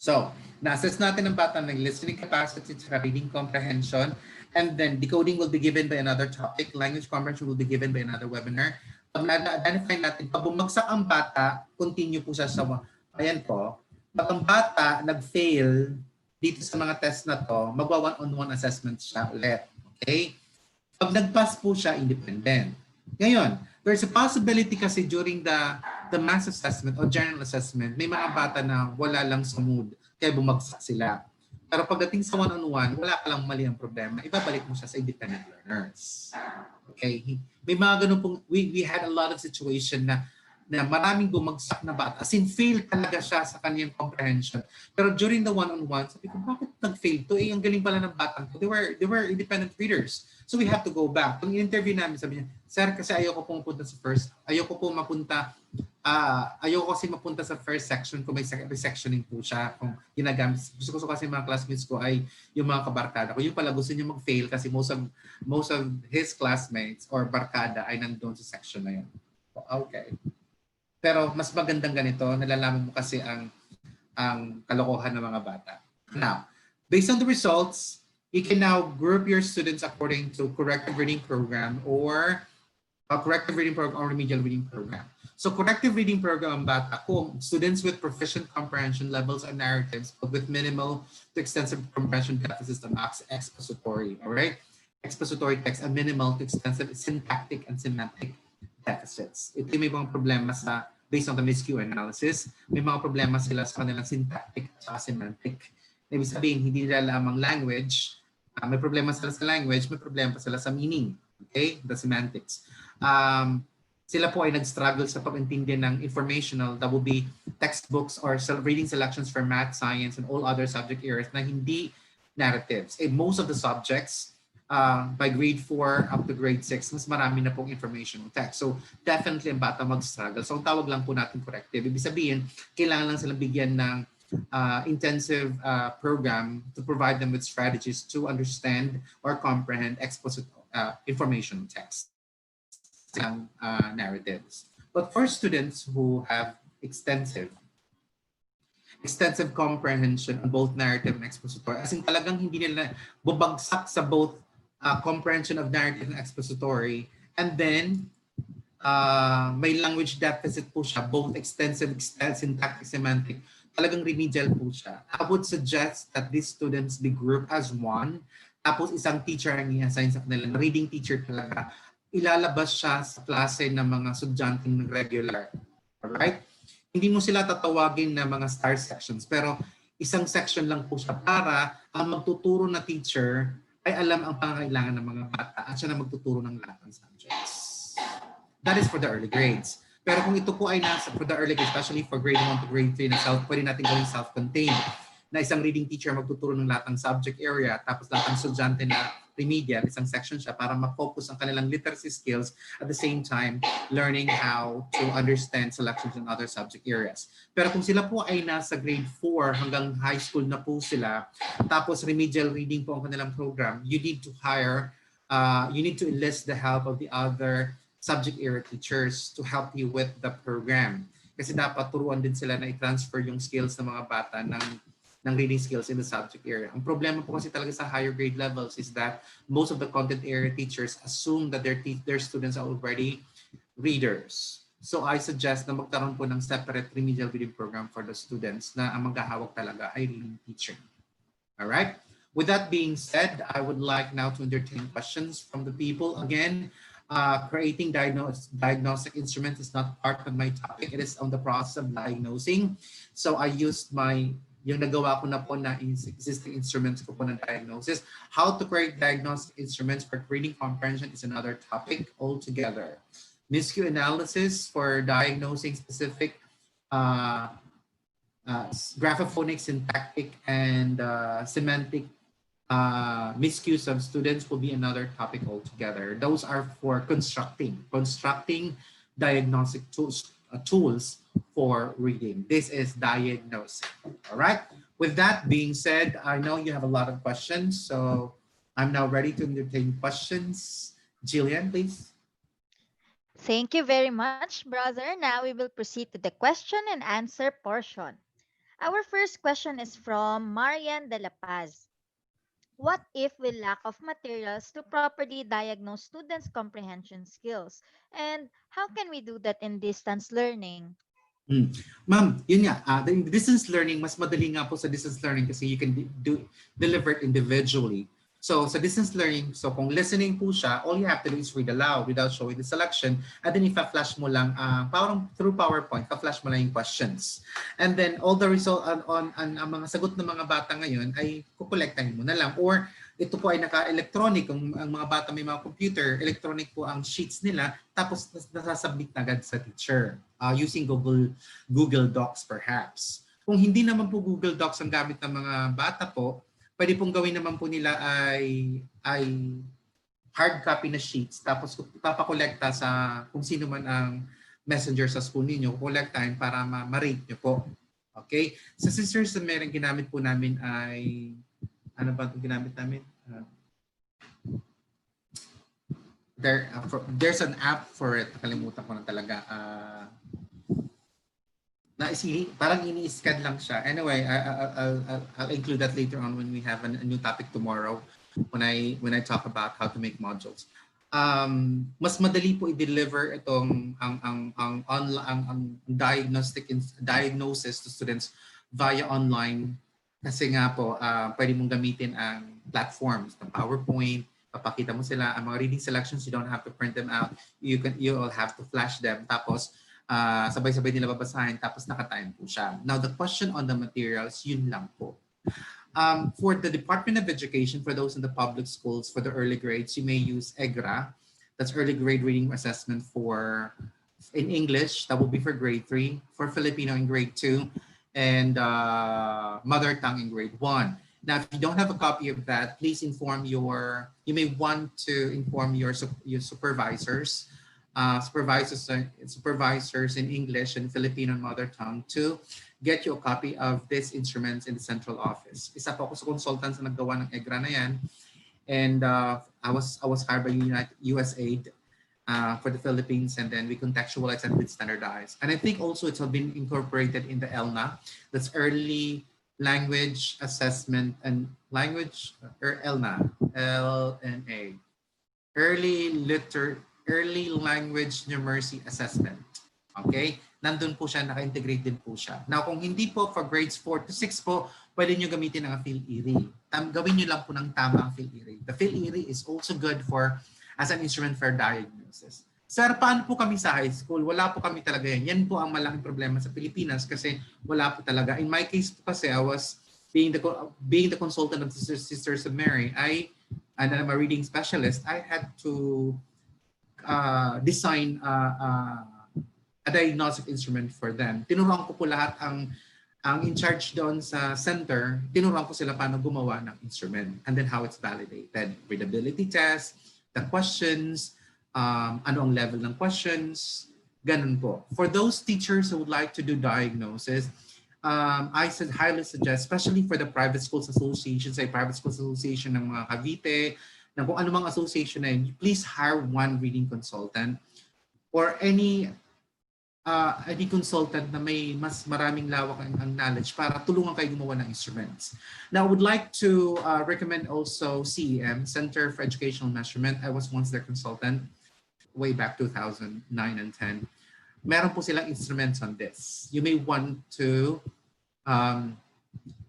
so, na-assess natin ang bata ng listening capacity to reading comprehension, and then decoding will be given by another topic, language comprehension will be given by another webinar. Pag na-identify natin, pag bumagsak ang bata, continue po siya sa, ayan po, pag ang bata nag-fail dito sa mga test na to, magwa one-on-one assessment siya ulit. Okay? Pag nag-pass po siya, independent. Ngayon, there's a possibility kasi during the mass assessment o general assessment, may mga bata na wala lang sa mood, kaya bumagsak sila. Pero pagdating sa one-on-one, wala ka lang mali ang problema, ibabalik mo siya sa independent learners. Okay? May mga ganun pong, we had a lot of situation na maraming bumagsak na bata. As in, fail talaga siya sa kanyang comprehension. Pero during the one-on-one, sabi ko, bakit nag-fail to? Ang galing pala ng batang to. They were independent readers. So we have to go back. Kung in-interview namin, sabi niya, sir, kasi ayoko pong mapunta sa first, ayoko kasi mapunta sa first section kung may sectioning po siya. Kung ginagamit, gusto ko kasi mga classmates ko ay yung mga kabarkada ko. Yung pala gusto niya mag-fail kasi most of his classmates or barkada ay nandun sa section na yun. Okay. Pero mas magandang ganito, nalalaman mo kasi ang kalokohan ng mga bata. Now, based on the results, you can now group your students according to corrective reading program or remedial reading program. So corrective reading program bata kung students with proficient comprehension levels and narratives but with minimal to extensive comprehension deficits and expository, all right? Expository text and minimal to extensive syntactic and semantic deficits. Ito may mga problema based on the miscue analysis, may mga problema sila sa kanilang syntactic at semantic. Ibig sabihin, hindi nila lamang language, may problema sila sa language, may problema sila sa meaning. Okay? The semantics. Sila po ay nag-struggle sa pag-intindi ng informational, that will be textbooks or reading selections for math, science, and all other subject areas na hindi narratives. Most of the subjects, by grade 4 up to grade 6, mas marami na pong informational text. So definitely ang bata mag-struggle. So ang tawag lang po natin corrective. Ibig sabihin, kailangan lang silang bigyan ng intensive program to provide them with strategies to understand or comprehend information text narratives. But for students who have extensive comprehension on both narrative and expository, as in talagang hindi nila bubagsak sa both comprehension of narrative and expository, and then may language deficit po siya, both extensive syntactic, semantic, talagang remedial po siya. I would suggest that these students be grouped as one, tapos isang teacher ang i-assign sa kanila, reading teacher talaga. Ilalabas siya sa klase ng mga estudyanteng regular. Alright? Hindi mo sila tatawagin na mga star sections, pero isang section lang po siya para ang magtuturo na teacher ay alam ang pangangailangan ng mga bata at siya na magtuturo ng lahat ng subjects. That is for the early grades. Pero kung ito po ay nasa for the early grades, especially for grade 1 to grade 3 na pwede natin gawin self-contained na isang reading teacher magtuturo ng lahat ng subject area tapos lahat ng estudyante na remedial, isang section siya para ma-focus ang kanilang literacy skills at the same time learning how to understand selections in other subject areas. Pero kung sila po ay nasa grade 4 hanggang high school na po sila, tapos remedial reading po ang kanilang program, you need to enlist the help of the other subject area teachers to help you with the program. Kasi dapat turuan din sila na i-transfer yung skills ng mga bata ng reading skills in the subject area. Ang problema po kasi talaga sa higher grade levels is that most of the content area teachers assume that their students are already readers. So I suggest na magkaroon po ng separate remedial reading program for the students na ang maghahawak talaga ay reading teacher. All right? With that being said, I would like now to entertain questions from the people. Again, creating diagnostic instruments is not part of my topic. It is on the process of diagnosing. So I used yung nagawa ko na po na existing instruments ko po ng diagnosis. How to create diagnostic instruments for reading comprehension is another topic altogether. Miscue analysis for diagnosing specific graphophonic, syntactic, and semantic miscues of students will be another topic altogether. Those are for constructing diagnostic tools for reading. This is diagnosing. All right. With that being said, I know you have a lot of questions, so I'm now ready to entertain questions. Jillian, please. Thank you very much, brother. Now we will proceed to the question and answer portion. Our first question is from Marian de la Paz. What if we lack of materials to properly diagnose students' comprehension skills? And how can we do that in distance learning? Ma'am, yun nga, the distance learning, mas madali nga po sa distance learning kasi you can deliver it individually. So sa distance learning, so kung listening po siya, all you have to do is read aloud without showing the selection. And then ipa-flash mo lang, parang through PowerPoint, pa-flash mo lang yung questions. And then all the result on ang mga sagot ng mga bata ngayon ay kukolektahin mo na lang. Or ito po ay naka-electronic, ang mga bata may mga computer, electronic po ang sheets nila, tapos nasasubmit na agad sa teacher using Google Docs perhaps. Kung hindi naman po Google Docs ang gamit ng mga bata po, pwede pong gawin naman po nila ay hard copy na sheets tapos papakolekta sa kung sino man ang messenger sa school ninyo, kolektahin para ma-rate nyo po. Okay? Sa Sisters na meron ginamit po namin ay, ano ba itong ginamit namin? There's an app for it. Nakalimutan ko na talaga. Parang ini-scan lang siya. Anyway, I'll include that later on when we have a new topic tomorrow when I talk about how to make modules. Mas madali po i-deliver itong ang diagnosis to students via online kasi nga po pwede mong gamitin ang platforms ng PowerPoint, papakita mo sila ang mga reading selections, you don't have to print them out, you'll have to flash them tapos sabay-sabay nila babasahin tapos nakatime po siya. Now the question on the materials, yun lang po. For the Department of Education, for those in the public schools, for the early grades, you may use EGRA. That's Early Grade Reading Assessment in English. That will be for grade 3, for Filipino in grade 2, and Mother Tongue in grade 1. Now, if you don't have a copy of that, please you may want to inform your supervisors supervisors in English and Filipino mother tongue to get you a copy of these instruments in the central office. Isa po ako sa consultants na naggawa ng EGRA na yan. And I was hired by USAID for the Philippines, and then we contextualize and we standardize. And I think also it's been incorporated in the ELNA, that's Early Language Assessment and Language, or ELNA, LNA, Early Language Numeracy Assessment. Okay? Nandun po siya, naka-integrate din po siya. Now, kung hindi po for grades 4 to 6 po, pwede nyo gamitin ang PhilErie. Gawin nyo lang po ng tama ang PhilErie. The PhilErie is also good as an instrument for diagnosis. Sir, paano po kami sa high school? Wala po kami talaga yan. Yan po ang malaking problema sa Pilipinas kasi wala po talaga. In my case po kasi, I was being the consultant of the Sisters of Mary, and I'm a reading specialist, I had to design a diagnostic instrument for them. Tinuruan ko po lahat ang in charge doon sa center, tinuruan ko sila paano gumawa ng instrument and then how it's validated. Readability test, the questions, ano ang level ng questions, ganun po. For those teachers who would like to do diagnosis, I highly suggest, especially for the private schools associations, ay private schools association ng mga Cavite, ng kung anumang association na yun, please hire one reading consultant or any consultant na may mas maraming lawak ang knowledge para tulungan kayo gumawa ng instruments. Now, I would like to recommend also CEM, Center for Educational Measurement. I was once their consultant way back 2009 and 10. Meron po silang instruments on this. You may want to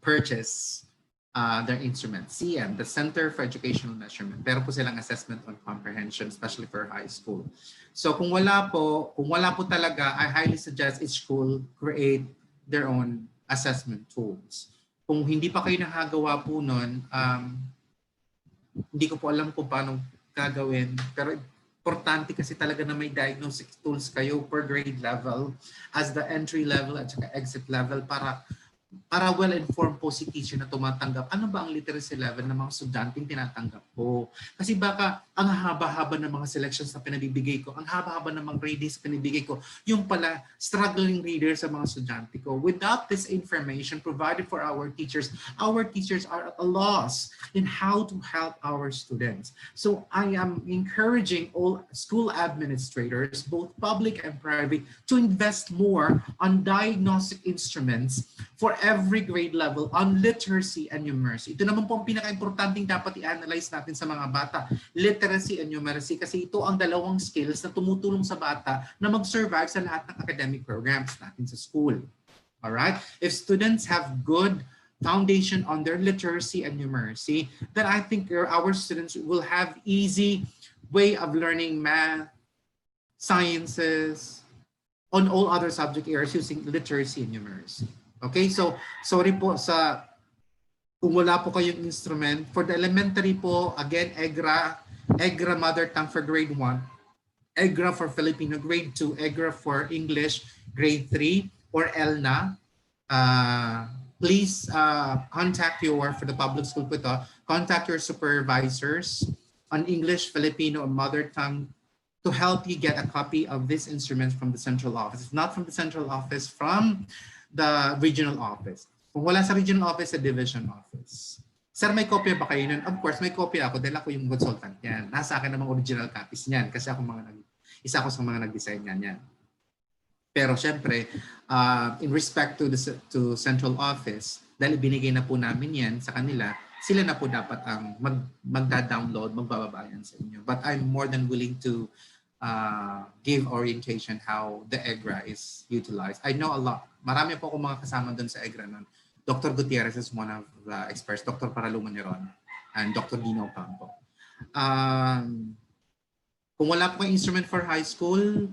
purchase their instruments. CEM, the Center for Educational Measurement. Meron po silang assessment on comprehension, especially for high school. So kung wala po talaga, I highly suggest each school create their own assessment tools. Kung hindi pa kayo nakagawa po nun, hindi ko po alam kung paano gagawin. Pero importante kasi talaga na may diagnostic tools kayo per grade level as the entry level at saka exit level para well-informed po si teacher na tumatanggap. Ano ba ang literacy level ng mga estudyanteng tinatanggap po? Kasi baka ang haba-haba ng mga selections na pinabibigay ko, ang haba-haba ng mga grades na pinabibigay ko, yung pala struggling readers sa mga estudyante ko. Without this information provided for our teachers are at a loss in how to help our students. So I am encouraging all school administrators, both public and private, to invest more on diagnostic instruments for every grade level on literacy and numeracy. Ito naman po ang pinaka-importanting dapat i-analyze natin sa mga bata, literacy and numeracy, kasi ito ang dalawang skills na tumutulong sa bata na mag-survive sa lahat ng academic programs natin sa school. Alright? If students have good foundation on their literacy and numeracy, then I think our students will have easy way of learning math, sciences, on all other subject areas using literacy and numeracy. Okay, so sorry po sa kung wala po kayong instrument. For the elementary po, again, EGRA Mother Tongue for grade 1, EGRA for Filipino grade 2, EGRA for English grade 3, or ELNA. Please contact for the public school po ito, contact your supervisors on English, Filipino, or Mother Tongue to help you get a copy of this instrument from the central office. If not from the central office, from the regional office. Kung wala sa regional office, sa division office. Sir, may kopya ba kayo nun? Of course, may kopya ako dahil ako yung consultant yan. Nasa akin namang original copies niyan kasi isa ako sa mga nag-design niyan. Pero syempre, in respect to central office, dahil binigay na po namin yan sa kanila, sila na po dapat ang magda-download, magbababa yan sa inyo. But I'm more than willing to give orientation how the EGRA is utilized. I know a lot. Marami po akong mga kasama doon sa EGRA nun. Dr. Gutierrez is one of the experts, Dr. Paralumaneron, and Dr. Dino Campo. Kung wala po kayong instrument for high school,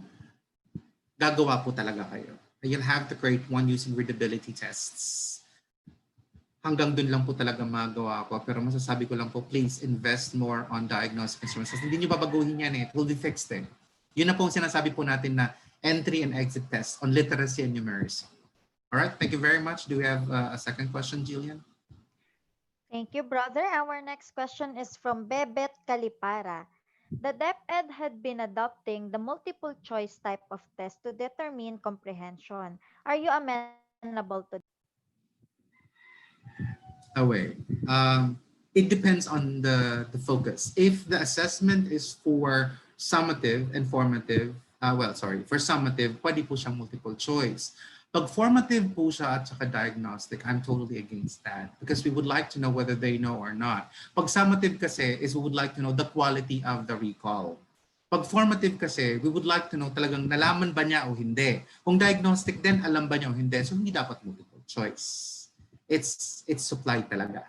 gagawa po talaga kayo. You'll have to create one using readability tests. Hanggang dun lang po talaga magawa ko. Pero masasabi ko lang po, please invest more on diagnostic instruments. Hindi nyo babaguhin yan eh. It will be fixed eh. Yun na po ang sinasabi po natin na entry and exit test on literacy and numeracy. All right, thank you very much. Do we have a second question, Jillian? Thank you, brother. Our next question is from Bebet Kalipara. The DepEd had been adopting the multiple choice type of test to determine comprehension. Are you amenable to Away. It depends on the focus. If the assessment is for summative and formative, for summative, pwede po siyang multiple choice. Pag formative po siya at saka diagnostic, I'm totally against that because we would like to know whether they know or not. Pag summative kasi is we would like to know the quality of the recall. Pag formative kasi, we would like to know talagang nalaman ba niya o hindi. Kung diagnostic din, alam ba niya o hindi. So hindi dapat multiple choice. It's supply talaga.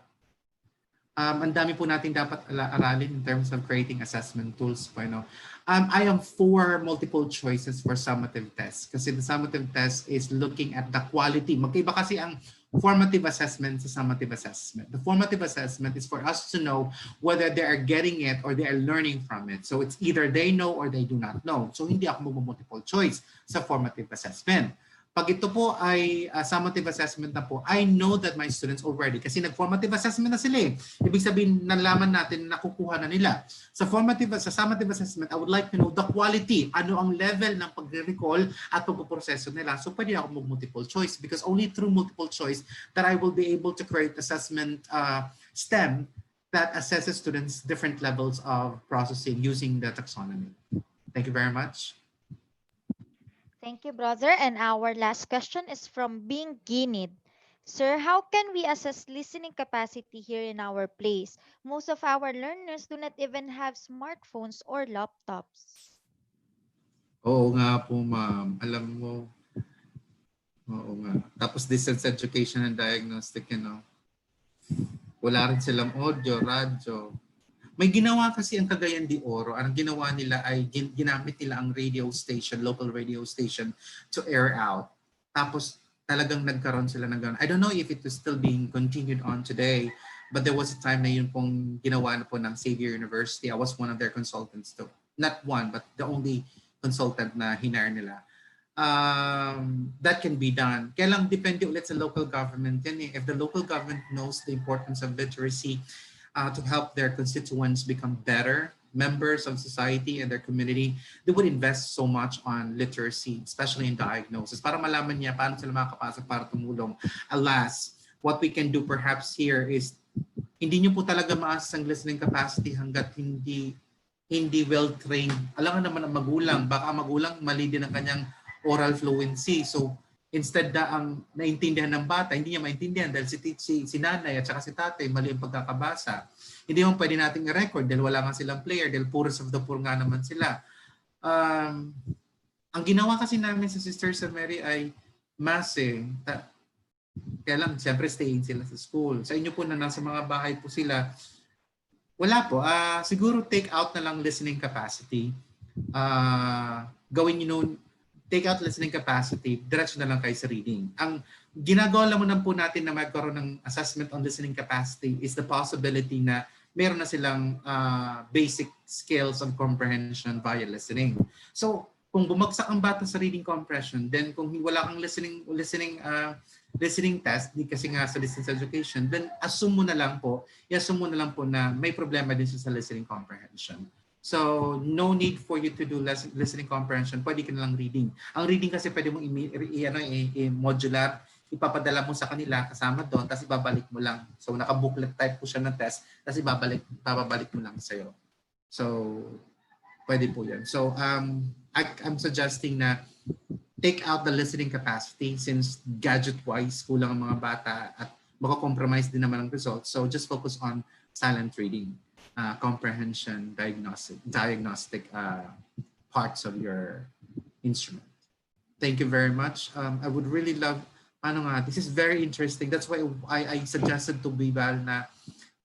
Ang dami po natin dapat aralin in terms of creating assessment tools po, you know. I am for multiple choices for summative tests kasi the summative test is looking at the quality. Magkaiba kasi ang formative assessment sa summative assessment. The formative assessment is for us to know whether they are getting it or they are learning from it. So it's either they know or they do not know. So hindi ako mag-multiple choice sa formative assessment. Pag ito po ay summative assessment na po, I know that my students already, kasi nag-formative assessment na sila eh. Ibig sabihin, nalaman natin na nakukuha na nila. Sa summative assessment, I would like to know the quality, ano ang level ng pagre-recall at pagpuproseso nila. So pwede ako mag-multiple choice because only through multiple choice that I will be able to create assessment STEM that assesses students different levels of processing using the taxonomy. Thank you very much. Thank you, brother. And our last question is from Being Ginid. Sir, how can we assess listening capacity here in our place? Most of our learners do not even have smartphones or laptops. Oo nga po, ma'am. Alam mo, oo nga. Tapos distance education and diagnostic, you know. Wala rin silang audio, radyo. May ginawa kasi ang Cagayan de Oro. Ang ginawa nila ay ginamit nila ang radio station, local radio station to air out. Tapos talagang nagkaroon sila ng gano'n. I don't know if it is still being continued on today, but there was a time na yun pong ginawa na po ng Xavier University. I was one of their consultants too. Not one, but the only consultant na hinire nila. That can be done. Kaya lang depende ulit sa local government yan eh. If the local government knows the importance of literacy, to help their constituents become better members of society and their community, they would invest so much on literacy, especially in diagnosis, para malaman niya paano sila makakapasok para tumulong. Alas, what we can do perhaps here is hindi niyo po talaga maasas ang listening capacity hanggat hindi well-trained. Alam nga naman ang magulang, baka ang magulang mali din ang kanyang oral fluency. So instead na ang naintindihan ng bata, hindi niya maintindihan dahil si nanay at saka si tatay mali ang pagkakabasa. Hindi mo pwede nating i-record dahil wala nga silang player, dahil poorest of the poor nga naman sila. Ang ginawa kasi namin sa Sisters of Mary ay mass eh. Kaya lang, siyempre staying sila sa school. Sa inyo po na nasa mga bahay po sila, wala po. Siguro take out na lang listening capacity. Gawin nyo take out listening capacity, diretso na lang kayo sa reading. Ang ginagawa lang naman po natin na magkaroon ng assessment on listening capacity is the possibility na meron na silang basic skills of comprehension via listening. So, kung bumagsak ang bata sa reading comprehension, then kung wala kang listening test, kasi nga sa distance education, then i-assume mo na lang po na may problema din siya sa listening comprehension. So, no need for you to do listening comprehension. Pwede ka na lang reading. Ang reading kasi pwede mong i-modular, ipapadala mo sa kanila kasama doon, tapos ibabalik mo lang. So, naka-booklet type po siya ng test, tapos babalik mo lang sa'yo. So, pwede po yan. So, I'm suggesting na take out the listening capacity since gadget-wise, kulang ang mga bata at maka-compromise din naman ang results. So, just focus on silent reading. Comprehension, diagnostic parts of your instrument. Thank you very much. I would really love, this is very interesting. That's why I suggested to Bibal na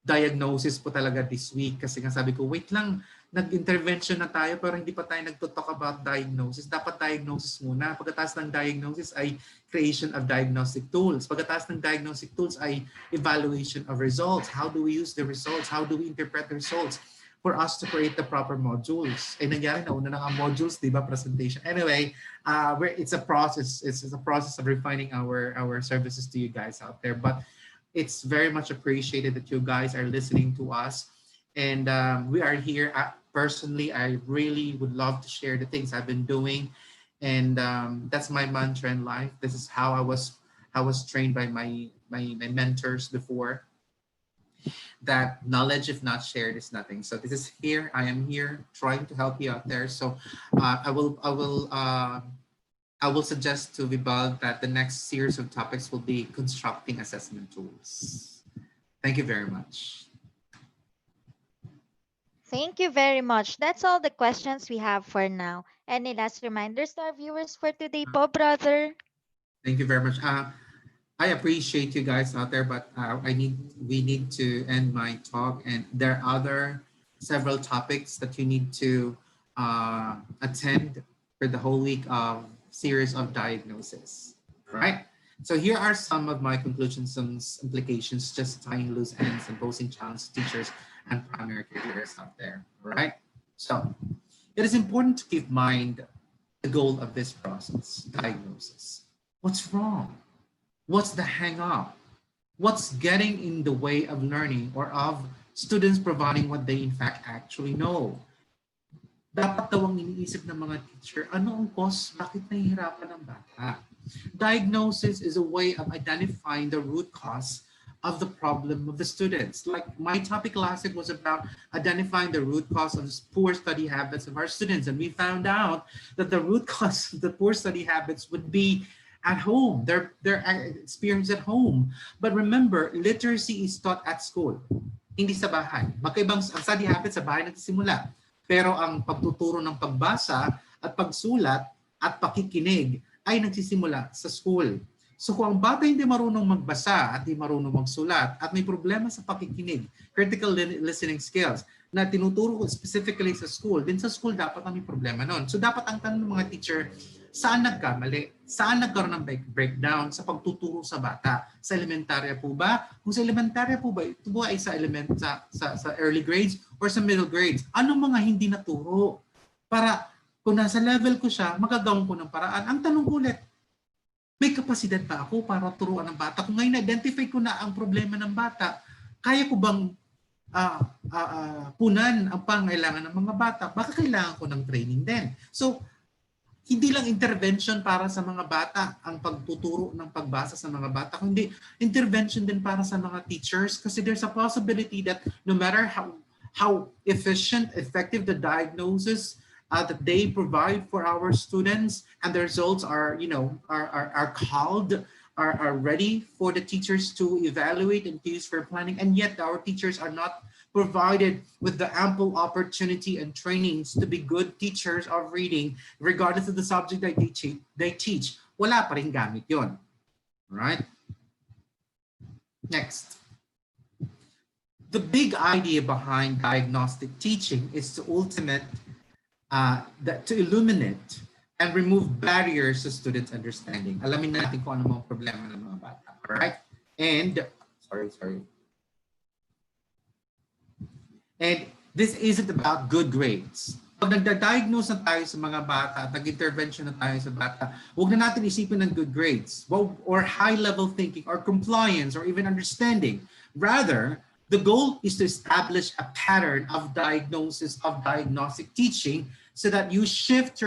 diagnosis po talaga this week. Kasi nga sabi ko, wait lang, nag-intervention na tayo pero hindi pa tayo nagto-talk about diagnosis. Dapat diagnosis muna. Pagkatapos ng diagnosis ay creation of diagnostic tools. Pagkatapos ng diagnostic tools ay evaluation of results. How do we use the results? How do we interpret the results for us to create the proper modules? Eh nangyari na una na ang modules, di ba, presentation. Anyway, it's a process. It's a process of refining our services to you guys out there. But it's very much appreciated that you guys are listening to us. And we are here personally, I really would love to share the things I've been doing, and that's my mantra in life. This is how I was trained by my mentors before, that knowledge, if not shared, is nothing. So this is here. I am here trying to help you out there. So I will suggest to Vibal that the next series of topics will be constructing assessment tools. Thank you very much. Thank you very much. That's all the questions we have for now. Any last reminders to our viewers for today, po, brother? Thank you very much. I appreciate you guys out there, but we need to end my talk, and there are other several topics that you need to attend for the whole week of series of diagnosis, right? So here are some of my conclusions, some implications, just tying loose ends and posing challenge to teachers and primary caregivers out there, right? So it is important to keep in mind the goal of this process, diagnosis. What's wrong? What's the hang up? What's getting in the way of learning or of students providing what they in fact actually know? Dapat daw ang iniisip ng mga teacher, ano ang cause, bakit nahihirapan ang bata? Diagnosis is a way of identifying the root cause of the problem of the students. Like my topic last week was about identifying the root cause of the poor study habits of our students. And we found out that the root cause of the poor study habits would be at home, their experience at home. But remember, literacy is taught at school, hindi sa bahay. Magkaibang ang study habits sa bahay nagsisimula. Pero ang pagtuturo ng pagbasa at pagsulat at pakikinig ay nagsisimula sa school. So kung ang bata hindi marunong magbasa at hindi marunong magsulat at may problema sa pakikinig, critical listening skills, na tinuturo ko specifically sa school, din sa school dapat may problema nun. So dapat ang tanong ng mga teacher, saan nagkamali? Saan nagkaroon ng breakdown sa pagtuturo sa bata? Sa elementarya po ba? Kung sa elementarya po ba, ito ba ay sa early grades or sa middle grades? Anong mga hindi naturo? Para kung nasa level ko siya, magagawin ko ng paraan. Ang tanong ko ulit, may kapasidad ba ako para turuan ng bata? Kung ngayon identify ko na ang problema ng bata, kaya ko bang punan ang pangailangan ng mga bata? Baka kailangan ko ng training din. So, hindi lang intervention para sa mga bata ang pagtuturo ng pagbasa sa mga bata, kundi intervention din para sa mga teachers, kasi there's a possibility that no matter how efficient, effective the diagnosis that they provide for our students, and the results are, are called, are ready for the teachers to evaluate and use for planning, and yet our teachers are not provided with the ample opportunity and trainings to be good teachers of reading, regardless of the subject that they teach. Wala pa rin gamit yun. Right? Next. The big idea behind diagnostic teaching is to illuminate and remove barriers to students' understanding. Alamin natin kung ano mga problema ng mga bata. Alright? And, sorry. And this isn't about good grades. Pag nagda-diagnose na tayo sa mga bata at nag-intervention na tayo sa bata, huwag na natin isipin ng good grades or high-level thinking or compliance or even understanding. Rather, the goal is to establish a pattern of diagnosis, of diagnostic teaching, so that you shift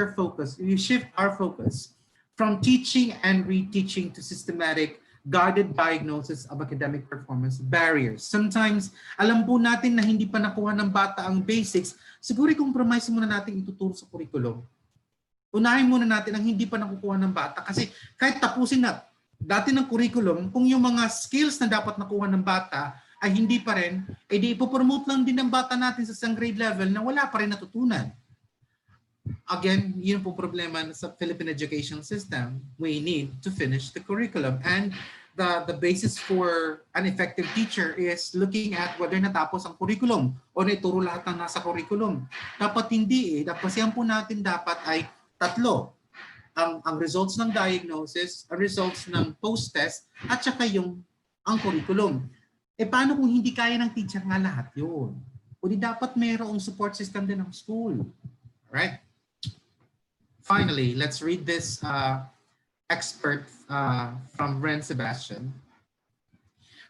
our focus from teaching and reteaching to systematic guided diagnosis of academic performance barriers. Sometimes, alam po natin na hindi pa nakuha ng bata ang basics, siguro i-compromise muna natin ituturo sa curriculum. Unahin muna natin ang hindi pa nakukuha ng bata, kasi kahit tapusin na dati ng curriculum, kung yung mga skills na dapat nakuha ng bata ay hindi pa rin, edi ipopromote lang din ng bata natin sa isang grade level na wala pa rin natutunan. Again, yun po problema sa Philippine education system. We need to finish the curriculum, and the basis for an effective teacher is looking at whether natapos ang curriculum o naituro lahat ng nasa curriculum. Dapat hindi Dapat siyan po natin dapat ay tatlo. Ang results ng diagnosis, ang results ng post-test, at saka ang curriculum. Paano kung hindi kaya ng teacher nga lahat yun? O di dapat mayroong support system din ng school. Alright? Finally, let's read this expert from Ren Sebastian.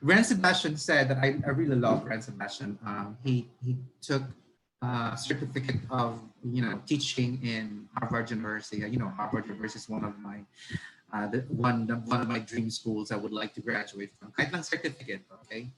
Ren Sebastian said that I really love Ren Sebastian. He took certificate of teaching in Harvard University. Harvard University is one of my one of my dream schools I would like to graduate from. Kahit lang certificate, okay?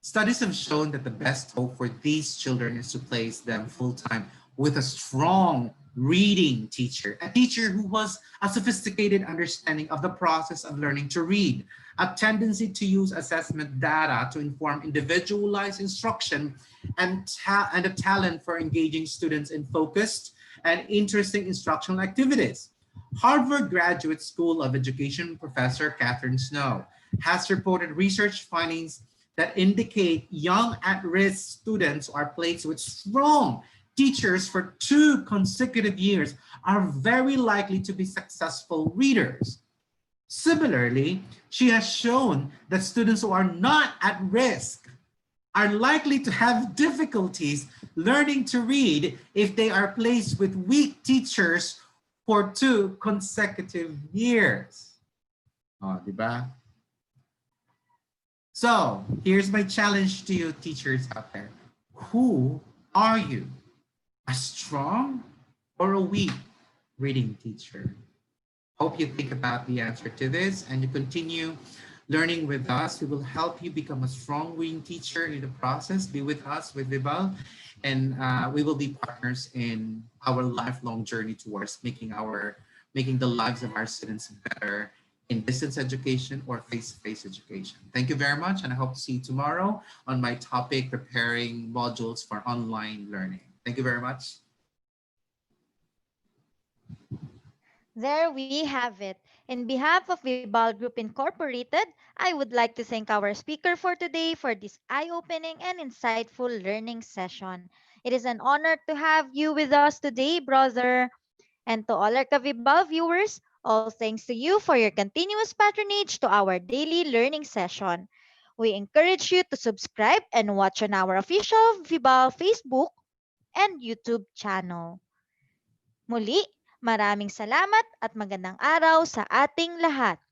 Studies have shown that the best hope for these children is to place them full time with a strong reading teacher, a teacher who has a sophisticated understanding of the process of learning to read, a tendency to use assessment data to inform individualized instruction, and a talent for engaging students in focused and interesting instructional activities. Harvard Graduate School of Education professor Catherine Snow has reported research findings that indicate young at-risk students who are placed with strong teachers for 2 consecutive years are very likely to be successful readers. Similarly, she has shown that students who are not at risk are likely to have difficulties learning to read if they are placed with weak teachers for 2 consecutive years. Oh, diba? So here's my challenge to you teachers out there. Who are you? A strong or a weak reading teacher? Hope you think about the answer to this and you continue learning with us. We will help you become a strong reading teacher in the process. Be with us, with Vibal, and we will be partners in our lifelong journey towards making the lives of our students better in distance education or face-to-face education. Thank you very much, and I hope to see you tomorrow on my topic, preparing modules for online learning. Thank you very much. There we have it. In behalf of Vibal Group Incorporated, I would like to thank our speaker for today for this eye-opening and insightful learning session. It is an honor to have you with us today, brother. And to all our Kavibal viewers, all thanks to you for your continuous patronage to our daily learning session. We encourage you to subscribe and watch on our official Vibal Facebook and YouTube channel. Muli, maraming salamat at magandang araw sa ating lahat.